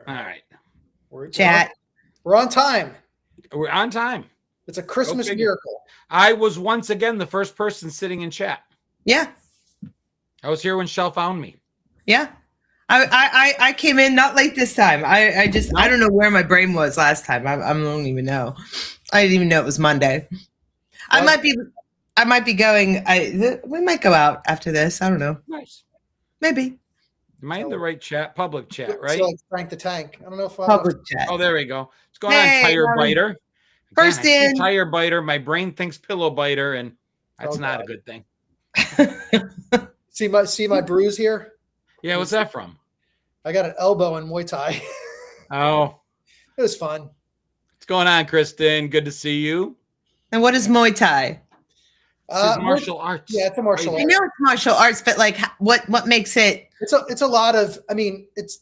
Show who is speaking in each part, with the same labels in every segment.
Speaker 1: All right.
Speaker 2: We're on time.
Speaker 1: We're on time.
Speaker 2: It's a Christmas miracle.
Speaker 1: I was once again the first person sitting in chat.
Speaker 3: Yeah.
Speaker 1: I was here when Shell found me.
Speaker 3: Yeah. I came in not late this time. I don't know where my brain was last time. I don't even know. I didn't even know it was Monday. I might be going. We might go out after this. I don't know.
Speaker 1: Nice.
Speaker 3: Maybe.
Speaker 1: Am I in the right chat? Public chat, right?
Speaker 2: So Frank the Tank. I don't know if
Speaker 3: public chat.
Speaker 1: Oh, there we go. It's going on Tire Biter.
Speaker 3: First in.
Speaker 1: Tire Biter. My brain thinks pillow biter, and that's not a good thing.
Speaker 2: See my bruise here?
Speaker 1: Yeah, what's that from?
Speaker 2: I got an elbow in Muay Thai.
Speaker 1: Oh.
Speaker 2: It was fun.
Speaker 1: What's going on, Kristen? Good to see you.
Speaker 3: And what is Muay Thai?
Speaker 1: This is martial arts.
Speaker 2: Yeah, it's a martial art.
Speaker 3: I know it's martial arts, but like what makes it?
Speaker 2: It's a lot of, I mean, it's,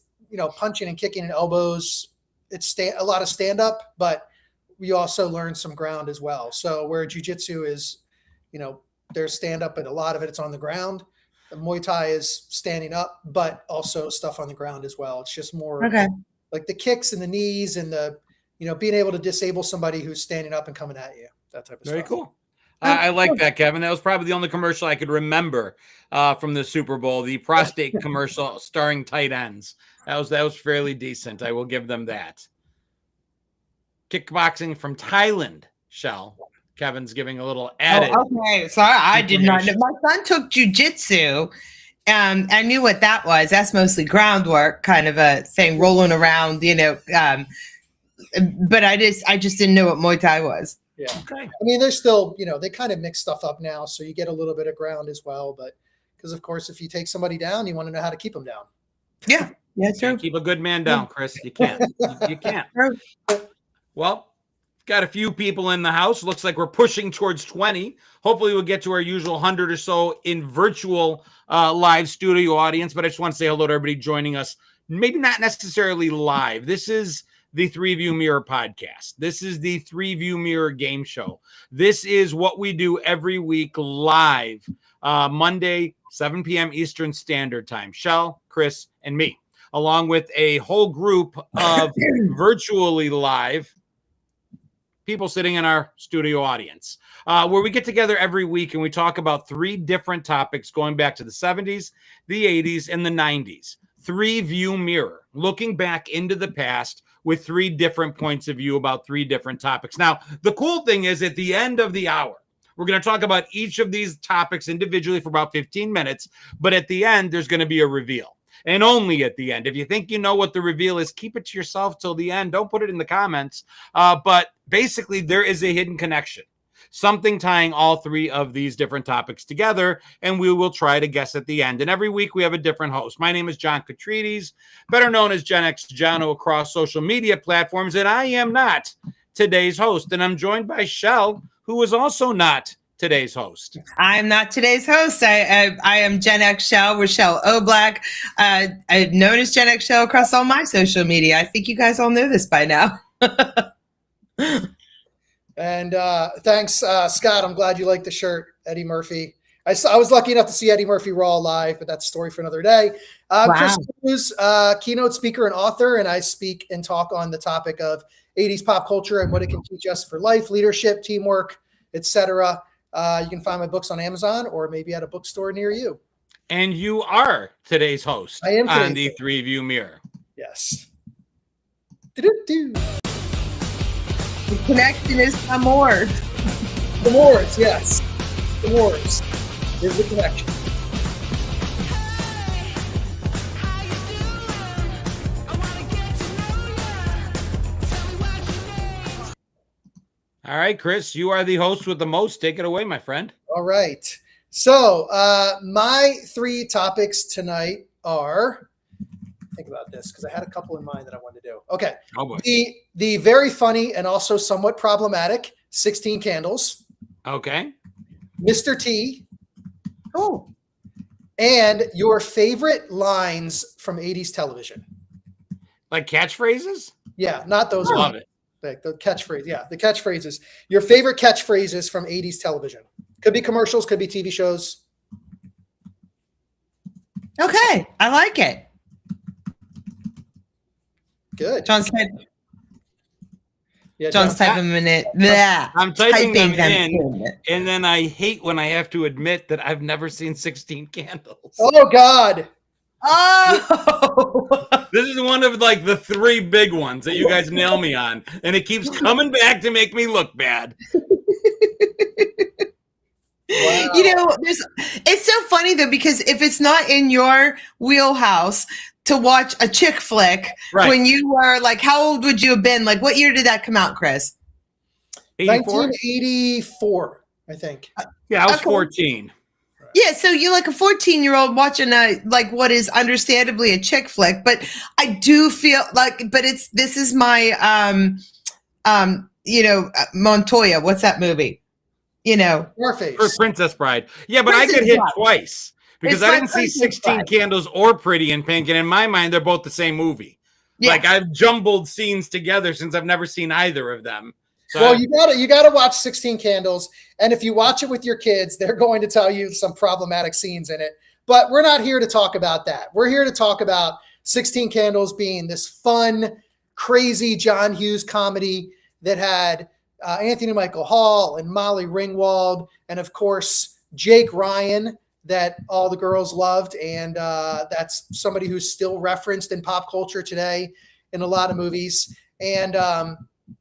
Speaker 2: punching and kicking and elbows. It's a lot of stand up, but we also learn some ground as well. So where jiu-jitsu is, there's stand up, but a lot of it's on the ground. The Muay Thai is standing up, but also stuff on the ground as well. It's just more like the kicks and the knees and the, being able to disable somebody who's standing up and coming at you. That type of stuff.
Speaker 1: Very cool. I like that, Kevin. That was probably the only commercial I could remember from the Super Bowl, the prostate commercial starring tight ends. That was fairly decent. I will give them that. Kickboxing from Thailand, Shell. Kevin's giving a little added.
Speaker 3: Oh, okay, sorry, I did not know. My son took jiu-jitsu. I knew what that was. That's mostly groundwork, kind of a thing, rolling around, but I just didn't know what Muay Thai was.
Speaker 2: Yeah. Okay. I mean, there's still, they kind of mix stuff up now, so you get a little bit of ground as well. But because, of course, if you take somebody down, you want to know how to keep them down.
Speaker 3: Yeah. Yeah, true.
Speaker 1: Keep a good man down, Chris. You can't. You can't. Well, got a few people in the house. Looks like we're pushing towards 20. Hopefully we'll get to our usual 100 or so in virtual live studio audience. But I just want to say hello to everybody joining us. Maybe not necessarily live. This is the Three View Mirror podcast. This is the Three View Mirror game show. This is what we do every week live, Monday, 7 p.m. Eastern Standard Time. Shell, Chris, and me, along with a whole group of virtually live people sitting in our studio audience, where we get together every week and we talk about 3 different topics going back to the 70s, the 80s, and the 90s. Three View Mirror, looking back into the past with 3 different points of view about 3 different topics. Now, the cool thing is at the end of the hour, we're going to talk about each of these topics individually for about 15 minutes, but at the end, there's going to be a reveal. And only at the end. If you think you know what the reveal is, keep it to yourself till the end. Don't put it in the comments. But basically, there is a hidden connection. Something tying all 3 of these different topics together, and we will try to guess at the end. And every week we have a different host. My name is John Katrides, better known as Gen X Jono across social media platforms, and I am not today's host. And I'm joined by Shell, who is also not today's host.
Speaker 3: I'm not today's host. I am Gen X Shell, Rochelle O'Black. I'm known as Gen X Shell across all my social media. I think you guys all know this by now.
Speaker 2: And thanks, Scott. I'm glad you like the shirt, Eddie Murphy. I was lucky enough to see Eddie Murphy Raw live, but that's a story for another day. Chris Cruz, keynote speaker and author, and I speak and talk on the topic of 80s pop culture and what it can teach us for life, leadership, teamwork, etc. You can find my books on Amazon or maybe at a bookstore near you.
Speaker 1: And you are today's host on the Three View Mirror.
Speaker 2: Yes.
Speaker 3: The connection is the Moors.
Speaker 2: The Moors, yes. The Moors is the connection.
Speaker 1: All right, Chris, you are the host with the most. Take it away, my friend.
Speaker 2: All right. So my 3 topics tonight are, think about this because I had a couple in mind that I wanted to do. Okay.
Speaker 1: Oh boy.
Speaker 2: The very funny and also somewhat problematic 16 Candles.
Speaker 1: Okay.
Speaker 2: Mr. T.
Speaker 3: Oh.
Speaker 2: And your favorite lines from 80s television.
Speaker 1: Like catchphrases?
Speaker 2: Yeah, not those.
Speaker 1: I love it.
Speaker 2: The catchphrase. Yeah, the catchphrases. Your favorite catchphrases from 80s television. Could be commercials, could be TV shows.
Speaker 3: Okay. I like it.
Speaker 2: Good.
Speaker 3: John's
Speaker 2: Yeah,
Speaker 3: John's
Speaker 2: John.
Speaker 3: typing a minute. Blah.
Speaker 1: I'm typing them in,
Speaker 3: them.
Speaker 1: and then I hate when I have to admit that I've never seen 16 Candles.
Speaker 2: Oh God.
Speaker 3: Oh.
Speaker 1: This is one of like the 3 big ones that you guys nail me on, and it keeps coming back to make me look bad.
Speaker 2: Wow.
Speaker 3: You know, it's so funny though, because if it's not in your wheelhouse to watch a chick flick
Speaker 1: Right.
Speaker 3: when you were like, how old would you have been? Like, what year did that come out, Chris?
Speaker 1: 84?
Speaker 2: 1984, I think.
Speaker 1: Yeah, I was
Speaker 3: Okay.
Speaker 1: 14.
Speaker 3: Yeah, so you're like a 14-year-old watching a like what is understandably a chick flick, but I do feel like, but this is my Montoya. What's that movie? You know,
Speaker 2: Warface.
Speaker 1: Or Princess Bride. Yeah, but I
Speaker 3: Princess
Speaker 1: get hit
Speaker 3: Bride.
Speaker 1: twice because
Speaker 3: It's
Speaker 1: I
Speaker 3: like
Speaker 1: didn't see
Speaker 3: Princess
Speaker 1: 16
Speaker 3: Bride.
Speaker 1: Candles or Pretty in Pink, and in my mind, they're both the same movie.
Speaker 3: yeah.
Speaker 1: Like I've jumbled scenes together since I've never seen either of them. So
Speaker 2: Well, you gotta watch 16 Candles, and if you watch it with your kids, they're going to tell you some problematic scenes in it. But we're not here to talk about that. We're here to talk about 16 Candles being this fun, crazy John Hughes comedy that had Anthony Michael Hall and Molly Ringwald, and of course Jake Ryan, that all the girls loved, and that's somebody who's still referenced in pop culture today in a lot of movies, and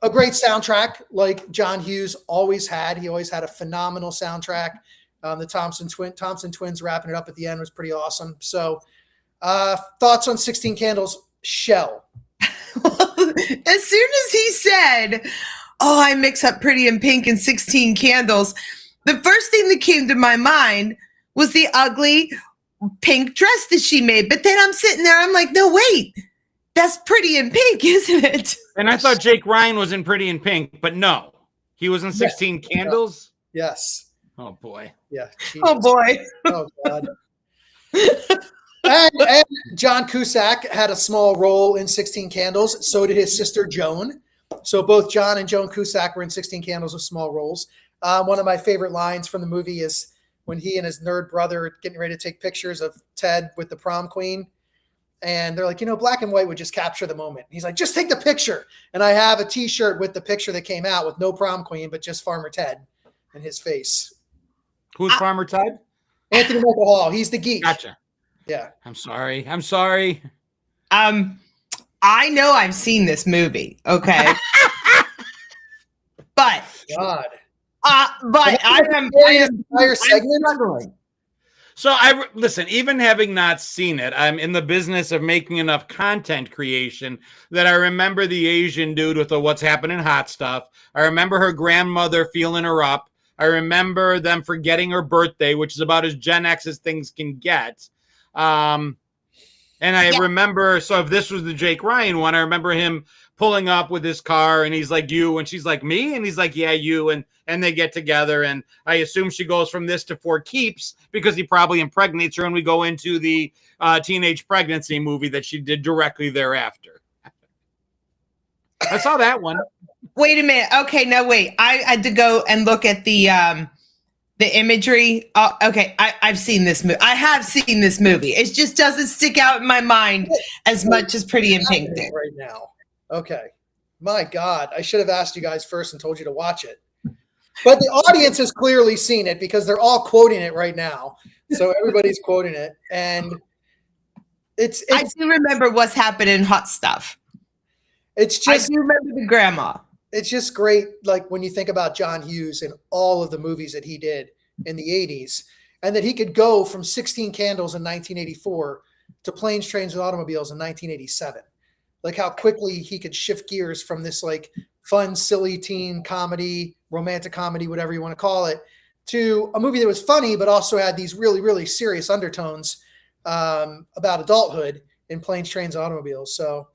Speaker 2: a great soundtrack like John Hughes always had. He always had a phenomenal soundtrack. The Thompson twins wrapping it up at the end was pretty awesome. So thoughts on 16 Candles, Shell?
Speaker 3: As soon as he said, "Oh, I mix up Pretty in Pink and 16 Candles," the first thing that came to my mind was the ugly pink dress that she made. But then I'm sitting there, I'm like, no, wait, that's Pretty in Pink, isn't it?
Speaker 1: and I thought Jake Ryan was in Pretty in Pink, but no, he was in 16 Candles.
Speaker 2: Yes.
Speaker 1: Oh boy.
Speaker 2: Yeah.
Speaker 3: Oh boy.
Speaker 2: Oh God. and John Cusack had a small role in 16 Candles. So did his sister Joan. So both John and Joan Cusack were in 16 Candles with small roles. One of my favorite lines from the movie is when he and his nerd brother are getting ready to take pictures of Ted with the prom queen. And they're like, black and white would just capture the moment. He's like, just take the picture. And I have a T-shirt with the picture that came out with no prom queen, but just Farmer Ted and his face.
Speaker 1: Who's Farmer Ted?
Speaker 2: Anthony Michael Hall. He's the geek.
Speaker 1: Gotcha.
Speaker 2: Yeah.
Speaker 1: I'm sorry.
Speaker 3: I know I've seen this movie, okay? but
Speaker 2: God.
Speaker 3: I am
Speaker 2: Entire segment.
Speaker 3: struggling.
Speaker 1: So listen, even having not seen it, I'm in the business of making enough content creation that I remember the Asian dude with the what's happening hot stuff. I remember her grandmother feeling her up. I remember them forgetting her birthday, which is about as Gen X as things can get. And I remember, so if this was the Jake Ryan one, I remember him pulling up with his car and he's like, you, and she's like, me? And he's like, yeah, you. And they get together. And I assume she goes from this to For Keeps because he probably impregnates her. And we go into the teenage pregnancy movie that she did directly thereafter. I saw that one.
Speaker 3: Wait a minute. Okay, no, wait. I had to go and look at the imagery. Okay, I've seen this movie. I have seen this movie. It just doesn't stick out in my mind as much as Pretty in Pink did.
Speaker 2: Right now. Okay. My God. I should have asked you guys first and told you to watch it. But the audience has clearly seen it because they're all quoting it right now. So everybody's quoting it. And it's
Speaker 3: I do remember what's happening hot stuff.
Speaker 2: It's
Speaker 3: I
Speaker 2: just
Speaker 3: do remember the grandma.
Speaker 2: It's just great, like when you think about John Hughes and all of the movies that he did in the 80s, and that he could go from 16 Candles in 1984 to Planes, Trains, and Automobiles in 1987. Like how quickly he could shift gears from this like fun, silly teen comedy, romantic comedy, whatever you want to call it, to a movie that was funny, but also had these really, really serious undertones about adulthood in Planes, Trains, and Automobiles. So,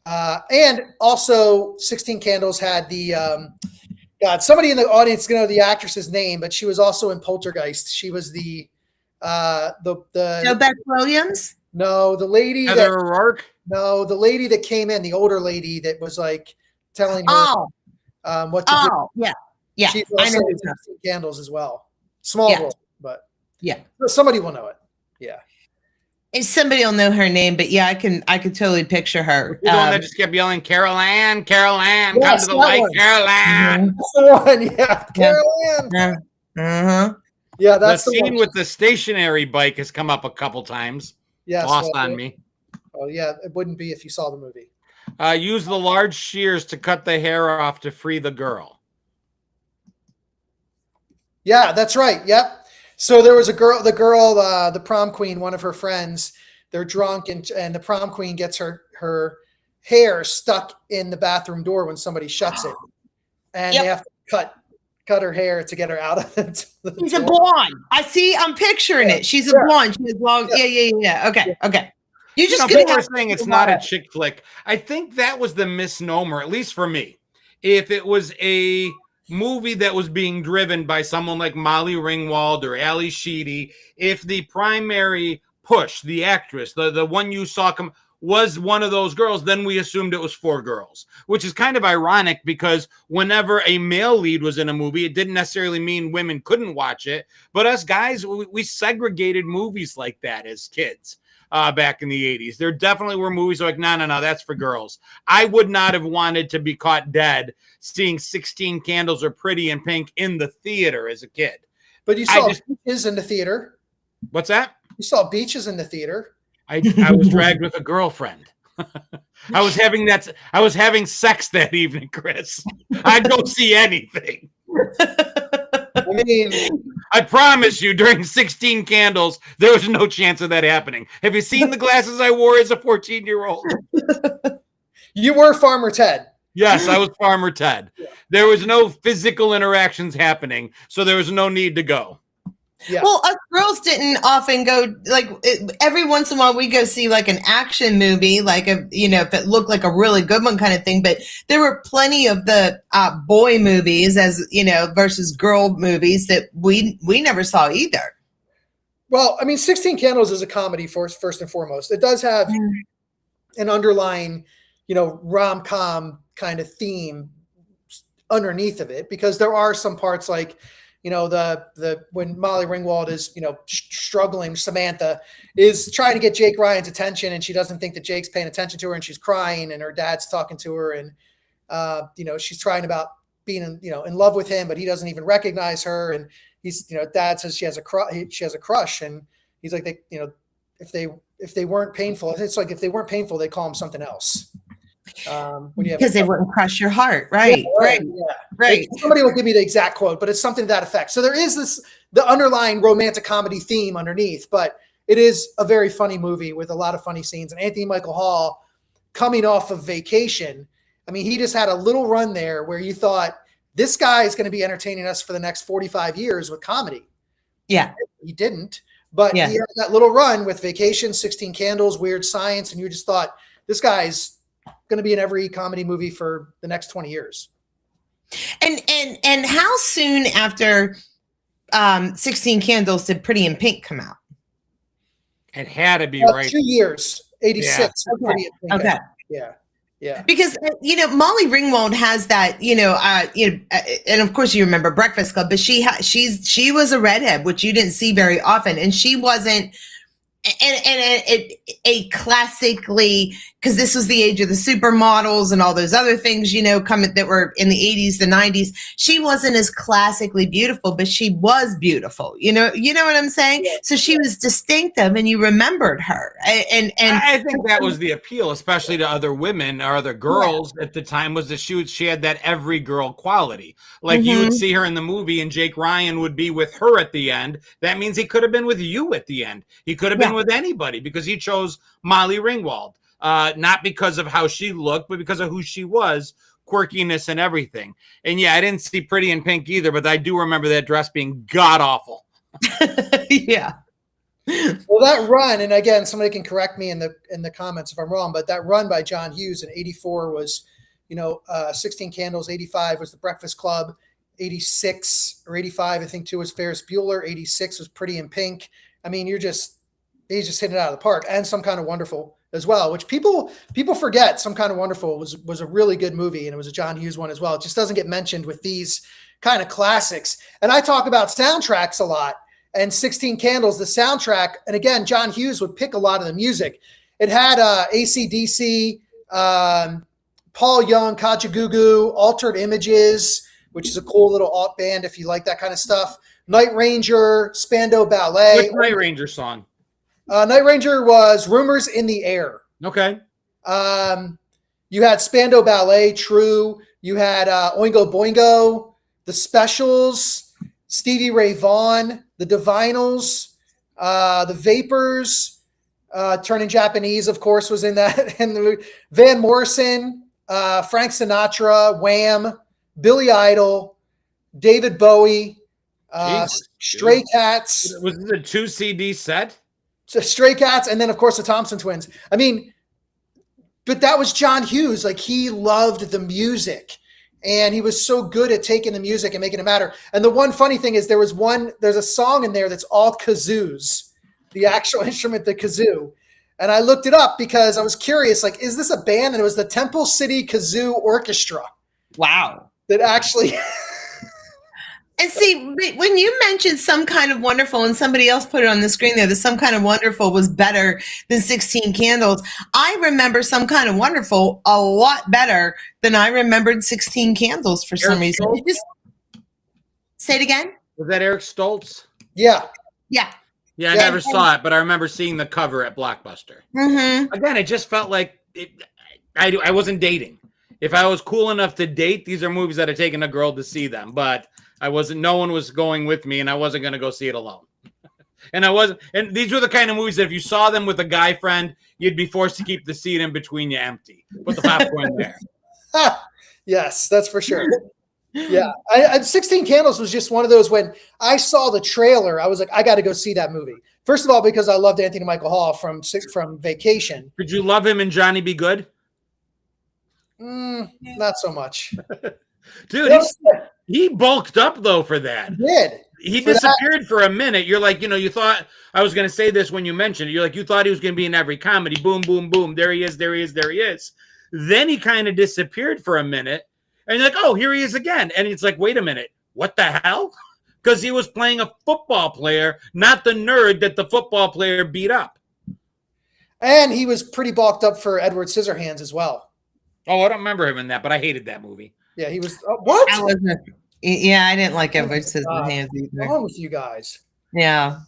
Speaker 2: and also 16 Candles had the, God, somebody in the audience is going to know the actress's name, but she was also in Poltergeist. She was the
Speaker 3: JoBeth Williams?
Speaker 2: No, the lady
Speaker 1: Heather O'Rourke?
Speaker 2: No, the lady that came in, the older lady that was like telling her what to do.
Speaker 3: Oh, yeah. Yeah,
Speaker 2: She's
Speaker 3: I
Speaker 2: also
Speaker 3: know.
Speaker 2: in 16 Candles as well. Small
Speaker 3: Yeah.
Speaker 2: role, but
Speaker 3: Yeah.
Speaker 2: somebody will know it. Yeah.
Speaker 3: Somebody will know her name, but yeah, I could totally picture her.
Speaker 1: The one that just kept yelling, Carol Ann, Carol Ann, come to the
Speaker 2: that
Speaker 1: light,
Speaker 2: one.
Speaker 1: Carol Ann.
Speaker 2: That's the one, yeah. Carol Ann.
Speaker 3: Uh-huh.
Speaker 2: Yeah, that's
Speaker 1: the
Speaker 2: the
Speaker 1: scene
Speaker 2: one.
Speaker 1: with the stationary bike has come up a couple times.
Speaker 2: Yes,
Speaker 1: Lost on me.
Speaker 2: Oh yeah, it wouldn't be if you saw the movie.
Speaker 1: Use the large shears to cut the hair off to free the girl.
Speaker 2: Yeah, that's right. Yep. So there was a girl, the prom queen, one of her friends, they're drunk and the prom queen gets her hair stuck in the bathroom door when somebody shuts it. And they have to cut her hair to get her out of it.
Speaker 3: She's a blonde. I'm picturing it. She's a blonde. She has long. Yeah. Okay. You just
Speaker 1: people are saying it's not a chick flick. I think that was the misnomer, at least for me. If it was a movie that was being driven by someone like Molly Ringwald or Ali Sheedy, if the primary push, the actress, the one you saw come, was one of those girls, then we assumed it was 4 girls, which is kind of ironic because whenever a male lead was in a movie, it didn't necessarily mean women couldn't watch it. But us guys, we segregated movies like that as kids. Back in the 80s, there definitely were movies like, no, that's for girls. I would not have wanted to be caught dead seeing 16 Candles or Pretty in Pink in the theater as a kid.
Speaker 2: But you saw Beaches in the theater.
Speaker 1: What's that?
Speaker 2: You saw Beaches in the theater.
Speaker 1: I was dragged with a girlfriend. I was having sex that evening, Chris. I'd go see anything.
Speaker 2: I mean,
Speaker 1: I promise you, during 16 Candles, there was no chance of that happening. Have you seen the glasses I wore as a 14-year-old?
Speaker 2: You were Farmer Ted.
Speaker 1: Yes, I was Farmer Ted. Yeah. There was no physical interactions happening, so there was no need to go.
Speaker 2: Yeah.
Speaker 3: Well, us girls didn't often go, like, every once in a while we go see like an action movie, like if it looked like a really good one kind of thing. But there were plenty of the boy movies versus girl movies that we never saw either.
Speaker 2: Well, I mean, 16 Candles is a comedy first and foremost. It does have an underlying, rom-com kind of theme underneath of it, because there are some parts like, the when Molly Ringwald is, struggling, Samantha is trying to get Jake Ryan's attention and she doesn't think that Jake's paying attention to her and she's crying and her dad's talking to her and, she's trying about being, in love with him, but he doesn't even recognize her. And he's, dad says she has a crush and he's like, if they weren't painful, it's like, if they weren't painful, they call him something else.
Speaker 3: Because they wouldn't crush your heart. Right.
Speaker 2: Yeah, right. Somebody will give me the exact quote, but it's something to that effect. So there is the underlying romantic comedy theme underneath, but it is a very funny movie with a lot of funny scenes. And Anthony Michael Hall, coming off of Vacation, I mean, he just had a little run there where you thought this guy is going to be entertaining us for the next 45 years with comedy.
Speaker 3: Yeah.
Speaker 2: He didn't, but he had that little run with Vacation, 16 Candles, Weird Science. And you just thought this guy's going to be in every comedy movie for the next 20 years.
Speaker 3: And how soon after 16 Candles did Pretty in Pink come out?
Speaker 1: It had to be right.
Speaker 2: 2 years, 86.
Speaker 3: Yeah. Okay.
Speaker 2: Yeah.
Speaker 3: Because Molly Ringwald has that, and of course you remember Breakfast Club, but she was a redhead, which you didn't see very often, and she wasn't. And a classically, because this was the age of the supermodels and all those other things, coming that were in the 80s, the 90s. She wasn't as classically beautiful, but she was beautiful. You know what I'm saying? Yeah. So she was distinctive, and you remembered her. And
Speaker 1: I think that was the appeal, especially to other women or other girls at the time, was that she had that every girl quality. Like you would see her in the movie, and Jake Ryan would be with her at the end. That means he could have been with you at the end. He could have been with anybody, because he chose Molly Ringwald, not because of how she looked, but because of who she was, quirkiness and everything. And I didn't see Pretty in Pink either, but I do remember that dress being god awful.
Speaker 3: Yeah.
Speaker 2: Well, that run, and again, somebody can correct me in the comments if I'm wrong, but that run by John Hughes in 84 was, 16 Candles. 85 was The Breakfast Club. 86 or 85, I think, too, was Ferris Bueller. 86 was Pretty in Pink. I mean, he's just hitting it out of the park. And Some Kind of Wonderful as well, which people forget. Some Kind of Wonderful was a really good movie, and it was a John Hughes one as well. It just doesn't get mentioned with these kind of classics. And I talk about soundtracks a lot, and 16 Candles, the soundtrack. And again, John Hughes would pick a lot of the music. It had AC/DC, Paul Young, Kajagoogoo, Altered Images, which is a cool little alt band if you like that kind of stuff. Night Ranger, Spandau Ballet.
Speaker 1: Which Night Ranger song?
Speaker 2: Night Ranger was Rumors in the Air.
Speaker 1: Okay.
Speaker 2: You had Spandau Ballet, True. You had Oingo Boingo, The Specials, Stevie Ray Vaughan, The Divinals, The Vapors, Turning Japanese, of course, was in that. And Van Morrison, Frank Sinatra, Wham, Billy Idol, David Bowie, Stray Cats.
Speaker 1: Was this a 2 CD set?
Speaker 2: Stray Cats, and then, of course, the Thompson Twins. I mean, but that was John Hughes. Like, he loved the music, and he was so good at taking the music and making it matter. And the one funny thing is there's a song in there that's all kazoos, the actual instrument, the kazoo. And I looked it up because I was curious, like, is this a band? And it was the Temple City Kazoo Orchestra.
Speaker 3: Wow.
Speaker 2: That actually...
Speaker 3: And see, when you mentioned Some Kind of Wonderful and somebody else put it on the screen there, that Some Kind of Wonderful was better than 16 Candles, I remember Some Kind of Wonderful a lot better than I remembered 16 Candles for some reason. Say it again?
Speaker 1: Was that Eric Stoltz?
Speaker 2: Yeah.
Speaker 3: Yeah.
Speaker 1: Yeah, I never saw it, but I remember seeing the cover at Blockbuster.
Speaker 3: Mm-hmm.
Speaker 1: Again, it just felt like I wasn't dating. If I was cool enough to date, these are movies that had taken a girl to see them, but I wasn't. No one was going with me, and I wasn't going to go see it alone. And these were the kind of movies that if you saw them with a guy friend, you'd be forced to keep the seat in between you empty. Put the popcorn there.
Speaker 2: Yes, that's for sure. Yeah, 16 Candles was just one of those. When I saw the trailer, I was like, I got to go see that movie. First of all, because I loved Anthony Michael Hall from Vacation.
Speaker 1: Did you love him in Johnny Be Good?
Speaker 2: Not so much.
Speaker 1: Dude, he bulked up, though, for that.
Speaker 2: He did.
Speaker 1: He disappeared for a minute. You're like, you thought, I was going to say this when you mentioned it. You're like, you thought he was going to be in every comedy. Boom, boom, boom. There he is, there he is, there he is. Then he kind of disappeared for a minute. And you're like, oh, here he is again. And it's like, wait a minute. What the hell? Because he was playing a football player, not the nerd that the football player beat up.
Speaker 2: And he was pretty bulked up for Edward Scissorhands as well.
Speaker 1: Oh, I don't remember him in that, but I hated that movie.
Speaker 2: Yeah, he was. What?
Speaker 3: I didn't like Edward Scissorhands either.
Speaker 2: What's wrong with you guys?
Speaker 3: Yeah.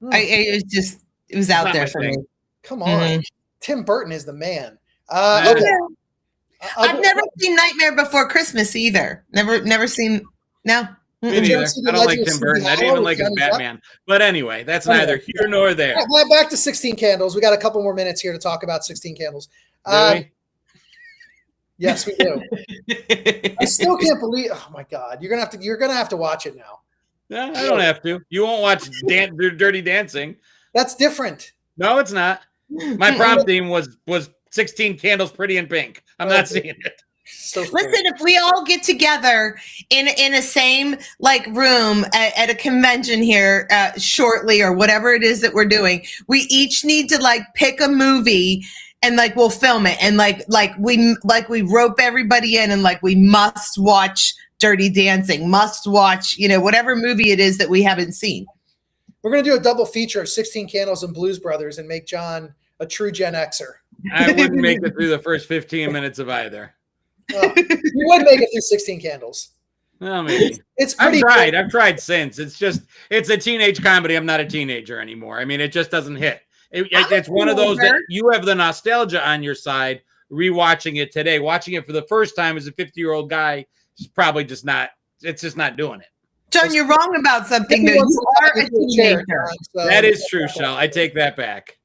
Speaker 3: It was out there for me.
Speaker 2: Come on. Tim Burton is the man.
Speaker 3: Okay. I've never seen Nightmare Before Christmas either. Never seen. No.
Speaker 1: Me neither. I don't like Tim Burton. I didn't even like his Batman. But anyway, that's neither here nor there.
Speaker 2: Back to 16 Candles. We got a couple more minutes here to talk about 16 Candles. Yes, we do. I still can't believe. Oh my God, you're gonna have to watch it now.
Speaker 1: No, I don't have to. You won't watch Dirty Dancing.
Speaker 2: That's different.
Speaker 1: No, it's not. My prom theme was 16 Candles, Pretty in Pink. I'm not seeing it.
Speaker 2: So
Speaker 3: listen, if we all get together in a same room at a convention here shortly or whatever it is that we're doing, we each need to pick a movie and we'll film it and we rope everybody in and we must watch Dirty Dancing, must watch whatever movie it is that we haven't seen.
Speaker 2: We're gonna do a double feature of 16 Candles and Blues Brothers and make John a true Gen Xer.
Speaker 1: I wouldn't make it through the first 15 minutes of either.
Speaker 2: You would make it through 16 Candles.
Speaker 1: Well, maybe.
Speaker 2: It's pretty.
Speaker 1: I've tried since. It's a teenage comedy. I'm not a teenager anymore. I mean, it just doesn't hit. It's one of those that you have the nostalgia on your side. Rewatching it today, watching it for the first time as a 50-year-old guy, is probably just not. It's just not doing it.
Speaker 3: John, you're wrong about something. Though. You are a teenager.
Speaker 1: That is true, Shell. I take that back.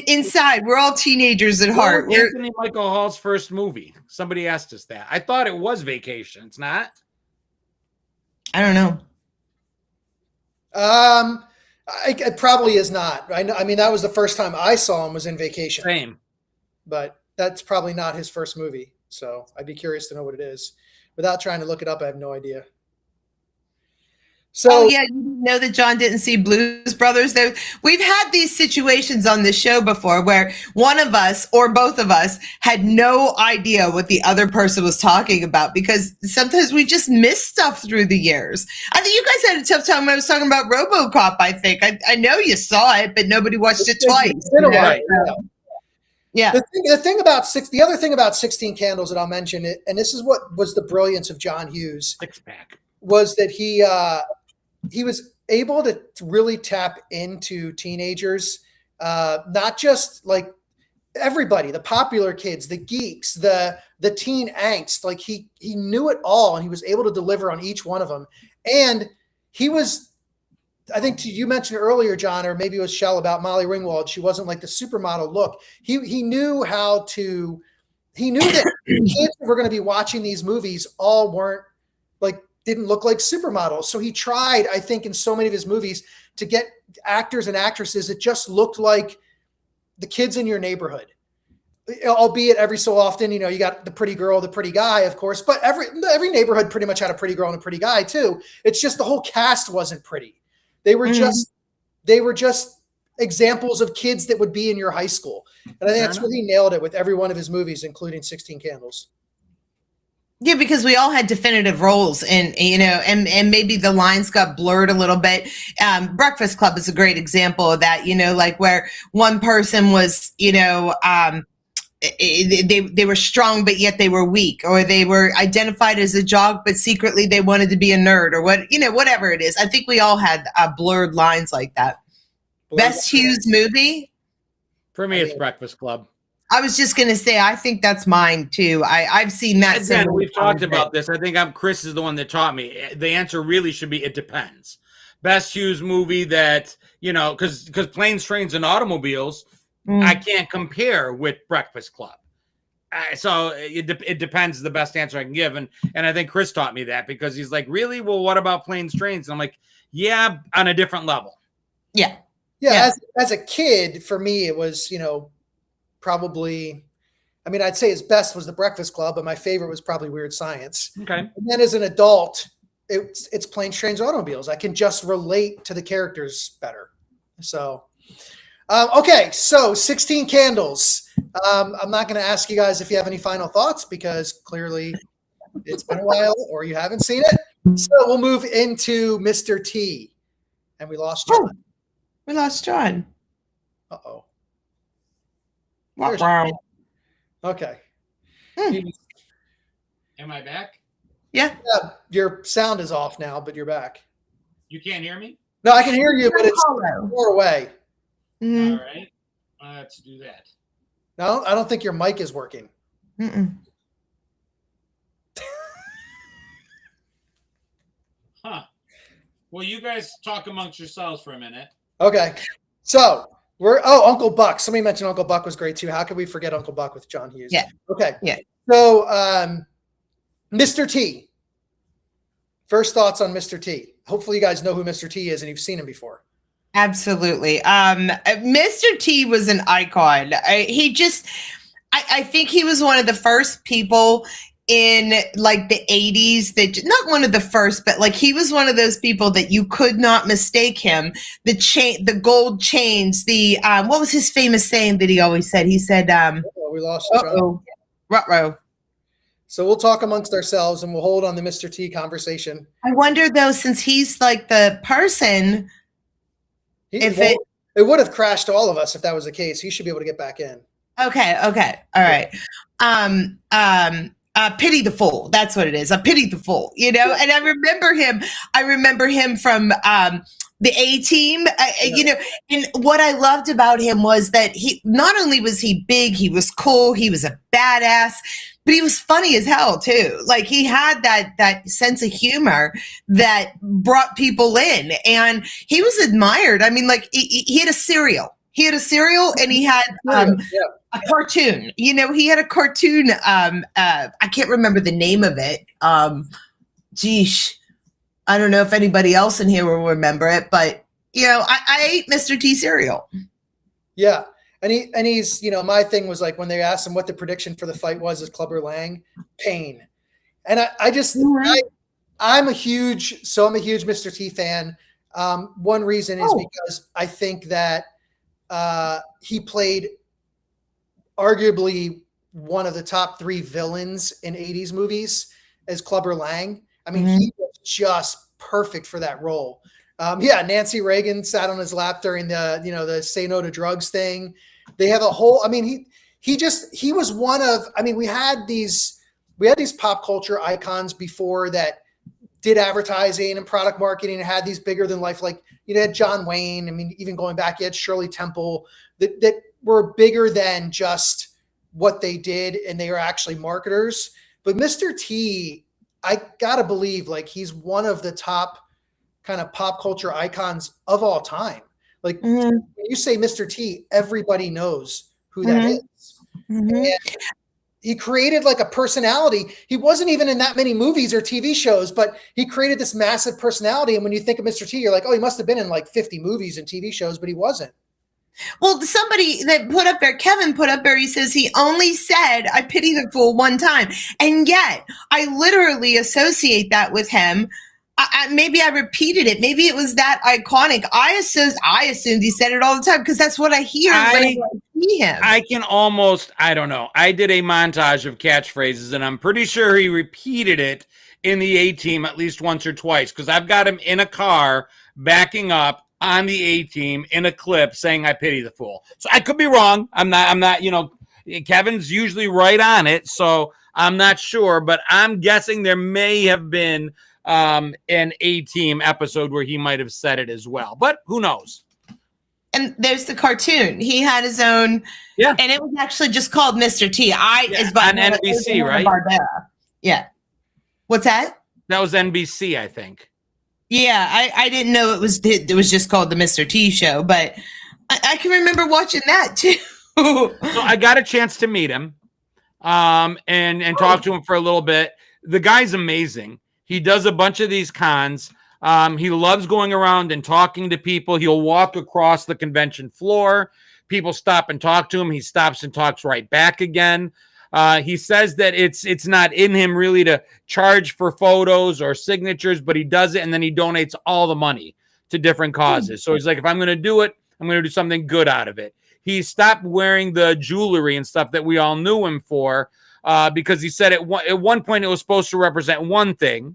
Speaker 3: Inside, we're all teenagers at heart.
Speaker 1: What was Anthony Michael Hall's first movie? Somebody asked us that. I thought it was Vacation. It's not.
Speaker 3: I don't know.
Speaker 2: It probably is not. I mean, that was the first time I saw him was in Vacation.
Speaker 1: Same.
Speaker 2: But that's probably not his first movie. So I'd be curious to know what it is. Without trying to look it up, I have no idea. So
Speaker 3: Oh yeah, you didn't know that John didn't see Blues Brothers. Though we've had these situations on the show before where one of us or both of us had no idea what the other person was talking about because sometimes we just miss stuff through the years. I think you guys had a tough time when I was talking about RoboCop. I think I know you saw it, but nobody watched it twice.
Speaker 2: It's been a while,
Speaker 1: Right.
Speaker 3: Yeah.
Speaker 2: The other thing about 16 Candles that I'll mention, and this is what was the brilliance of John Hughes,
Speaker 1: Six-pack.
Speaker 2: was that he was able to really tap into teenagers, not just like everybody, the popular kids, the geeks, the teen angst. Like he knew it all, and he was able to deliver on each one of them. And he was, I think you mentioned earlier, John, or maybe it was Shell, about Molly Ringwald. She wasn't like the supermodel look. He knew how to. He knew that kids who were going to be watching these movies all weren't like, didn't look like supermodels. So he tried, I think, in so many of his movies to get actors and actresses that just looked like the kids in your neighborhood. Albeit every so often, you got the pretty girl, the pretty guy, of course, but every neighborhood pretty much had a pretty girl and a pretty guy too. It's just the whole cast wasn't pretty. They were just examples of kids that would be in your high school. And I think that's really nailed it with every one of his movies, including 16 Candles.
Speaker 3: Yeah, because we all had definitive roles, and and maybe the lines got blurred a little bit. Breakfast Club is a great example of that. Like where one person was, they were strong, but yet they were weak, or they were identified as a jock, but secretly they wanted to be a nerd, or whatever it is. I think we all had blurred lines like that. Best Hughes movie?
Speaker 1: For me, it's Breakfast Club.
Speaker 3: I was just going to say, I think that's mine too. I've seen that.
Speaker 1: Again, we've talked about this. I think Chris is the one that taught me. The answer really should be, it depends. Best Hughes movie that, because Planes, Trains, and Automobiles, I can't compare with Breakfast Club. So it depends, the best answer I can give. And I think Chris taught me that, because he's like, really? Well, what about Planes, Trains? And I'm like, yeah, on a different level.
Speaker 3: Yeah.
Speaker 2: Yeah. As a kid, for me, it was, probably, I'd say his best was The Breakfast Club, but my favorite was probably Weird Science.
Speaker 1: Okay.
Speaker 2: And then as an adult, it's Planes, Trains, Automobiles. I can just relate to the characters better. So, okay. So 16 Candles. I'm not going to ask you guys if you have any final thoughts, because clearly it's been a while or you haven't seen it. So we'll move into Mr. T. And we lost John.
Speaker 3: Oh, we lost John.
Speaker 2: Uh-oh.
Speaker 3: Wow.
Speaker 2: Okay.
Speaker 1: Am I back?
Speaker 3: Yeah.
Speaker 2: Your sound is off now, but you're back.
Speaker 1: You can't hear me?
Speaker 2: No, I can hear you, but it's far away.
Speaker 3: Mm-hmm.
Speaker 1: All right. Let's do that.
Speaker 2: No, I don't think your mic is working.
Speaker 1: Huh. Well, you guys talk amongst yourselves for a minute.
Speaker 2: Okay. So Uncle Buck. Somebody mentioned Uncle Buck was great too. How could we forget Uncle Buck with John Hughes?
Speaker 3: Yeah.
Speaker 2: Okay.
Speaker 3: Yeah.
Speaker 2: So Mr. T. First thoughts on Mr. T. Hopefully you guys know who Mr. T is and you've seen him before.
Speaker 3: Absolutely. Mr. T was an icon. I think he was one of the first people in like the 80s that, not one of the first, but like he was one of those people that you could not mistake him. The gold chains, what was his famous saying that he always said? He said,
Speaker 2: we lost John.
Speaker 3: Ruh-roh.
Speaker 2: So we'll talk amongst ourselves and we'll hold on the Mr. T conversation.
Speaker 3: I wonder though, since he's like the person,
Speaker 2: it would have crashed all of us if that was the case. He should be able to get back in.
Speaker 3: Okay. All right. Pity the Fool. That's what it is. I pity the fool, and I remember him from the A-Team, and what I loved about him was that he, not only was he big, he was cool, he was a badass, but he was funny as hell too. Like he had that sense of humor that brought people in, and he was admired. I mean, like he had a cereal. He had a cereal and he had a cartoon. He had a cartoon. I can't remember the name of it. I don't know if anybody else in here will remember it, but I ate Mr. T cereal.
Speaker 2: Yeah. And he's, my thing was like when they asked him what the prediction for the fight was as Clubber Lang, pain. And I'm a huge Mr. T fan. One reason is because I think that he played arguably one of the top 3 villains in 80s movies as Clubber Lang. I mean, he was just perfect for that role. Nancy Reagan sat on his lap during the say no to drugs thing. They have a whole, I mean, he was one of, I mean, we had these pop culture icons before that did advertising and product marketing and had these bigger than life, like, you had John Wayne. I mean, even going back, you had Shirley Temple that were bigger than just what they did. And they were actually marketers. But Mr. T, I gotta believe, like, he's one of the top kind of pop culture icons of all time. Like, when you say Mr. T, everybody knows who that is. And he created like a personality. He wasn't even in that many movies or TV shows, but he created this massive personality. And when you think of Mr. T, you're like, oh, he must have been in like 50 movies and TV shows, but he wasn't.
Speaker 3: Well, somebody that put up there, Kevin put up there, he says he only said, I pity the fool one time. And yet I literally associate that with him. Maybe I repeated it. Maybe it was that iconic. I assumed he said it all the time because that's what I hear when I see him.
Speaker 1: I can almost, I don't know. I did a montage of catchphrases, and I'm pretty sure he repeated it in the A-Team at least once or twice because I've got him in a car backing up on the A-Team in a clip saying, I pity the fool. So I could be wrong. I'm not, Kevin's usually right on it, so I'm not sure, but I'm guessing there may have been an A-Team episode where he might have said it as well, but who knows?
Speaker 3: And there's the cartoon. He had his own, and it was actually just called Mr. T.
Speaker 1: On NBC, right?
Speaker 3: Barbera. Yeah. What's that?
Speaker 1: That was NBC, I think.
Speaker 3: Yeah, I didn't know it was just called the Mr. T show, but I can remember watching that too.
Speaker 1: So I got a chance to meet him, and talk to him for a little bit. The guy's amazing. He does a bunch of these cons. He loves going around and talking to people. He'll walk across the convention floor. People stop and talk to him. He stops and talks right back again. He says that it's not in him really to charge for photos or signatures, but he does it, and then he donates all the money to different causes. So he's like, if I'm going to do it, I'm going to do something good out of it. He stopped wearing the jewelry and stuff that we all knew him for because he said at one point it was supposed to represent one thing.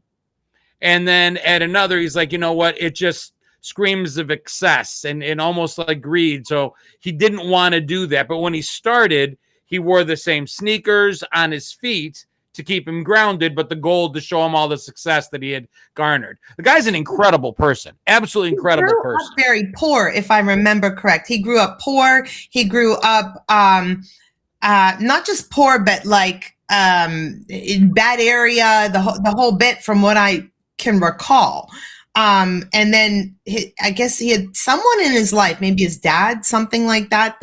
Speaker 1: And then at another, he's like, you know what? It just screams of excess and almost like greed. So he didn't want to do that. But when he started, he wore the same sneakers on his feet to keep him grounded, but the goal to show him all the success that he had garnered. The guy's an incredible person. Absolutely incredible person.
Speaker 3: Very poor, if I remember correct. He grew up poor. He grew up not just poor, but like in bad area, the whole bit from what I can recall. And then I guess he had someone in his life, maybe his dad, something like that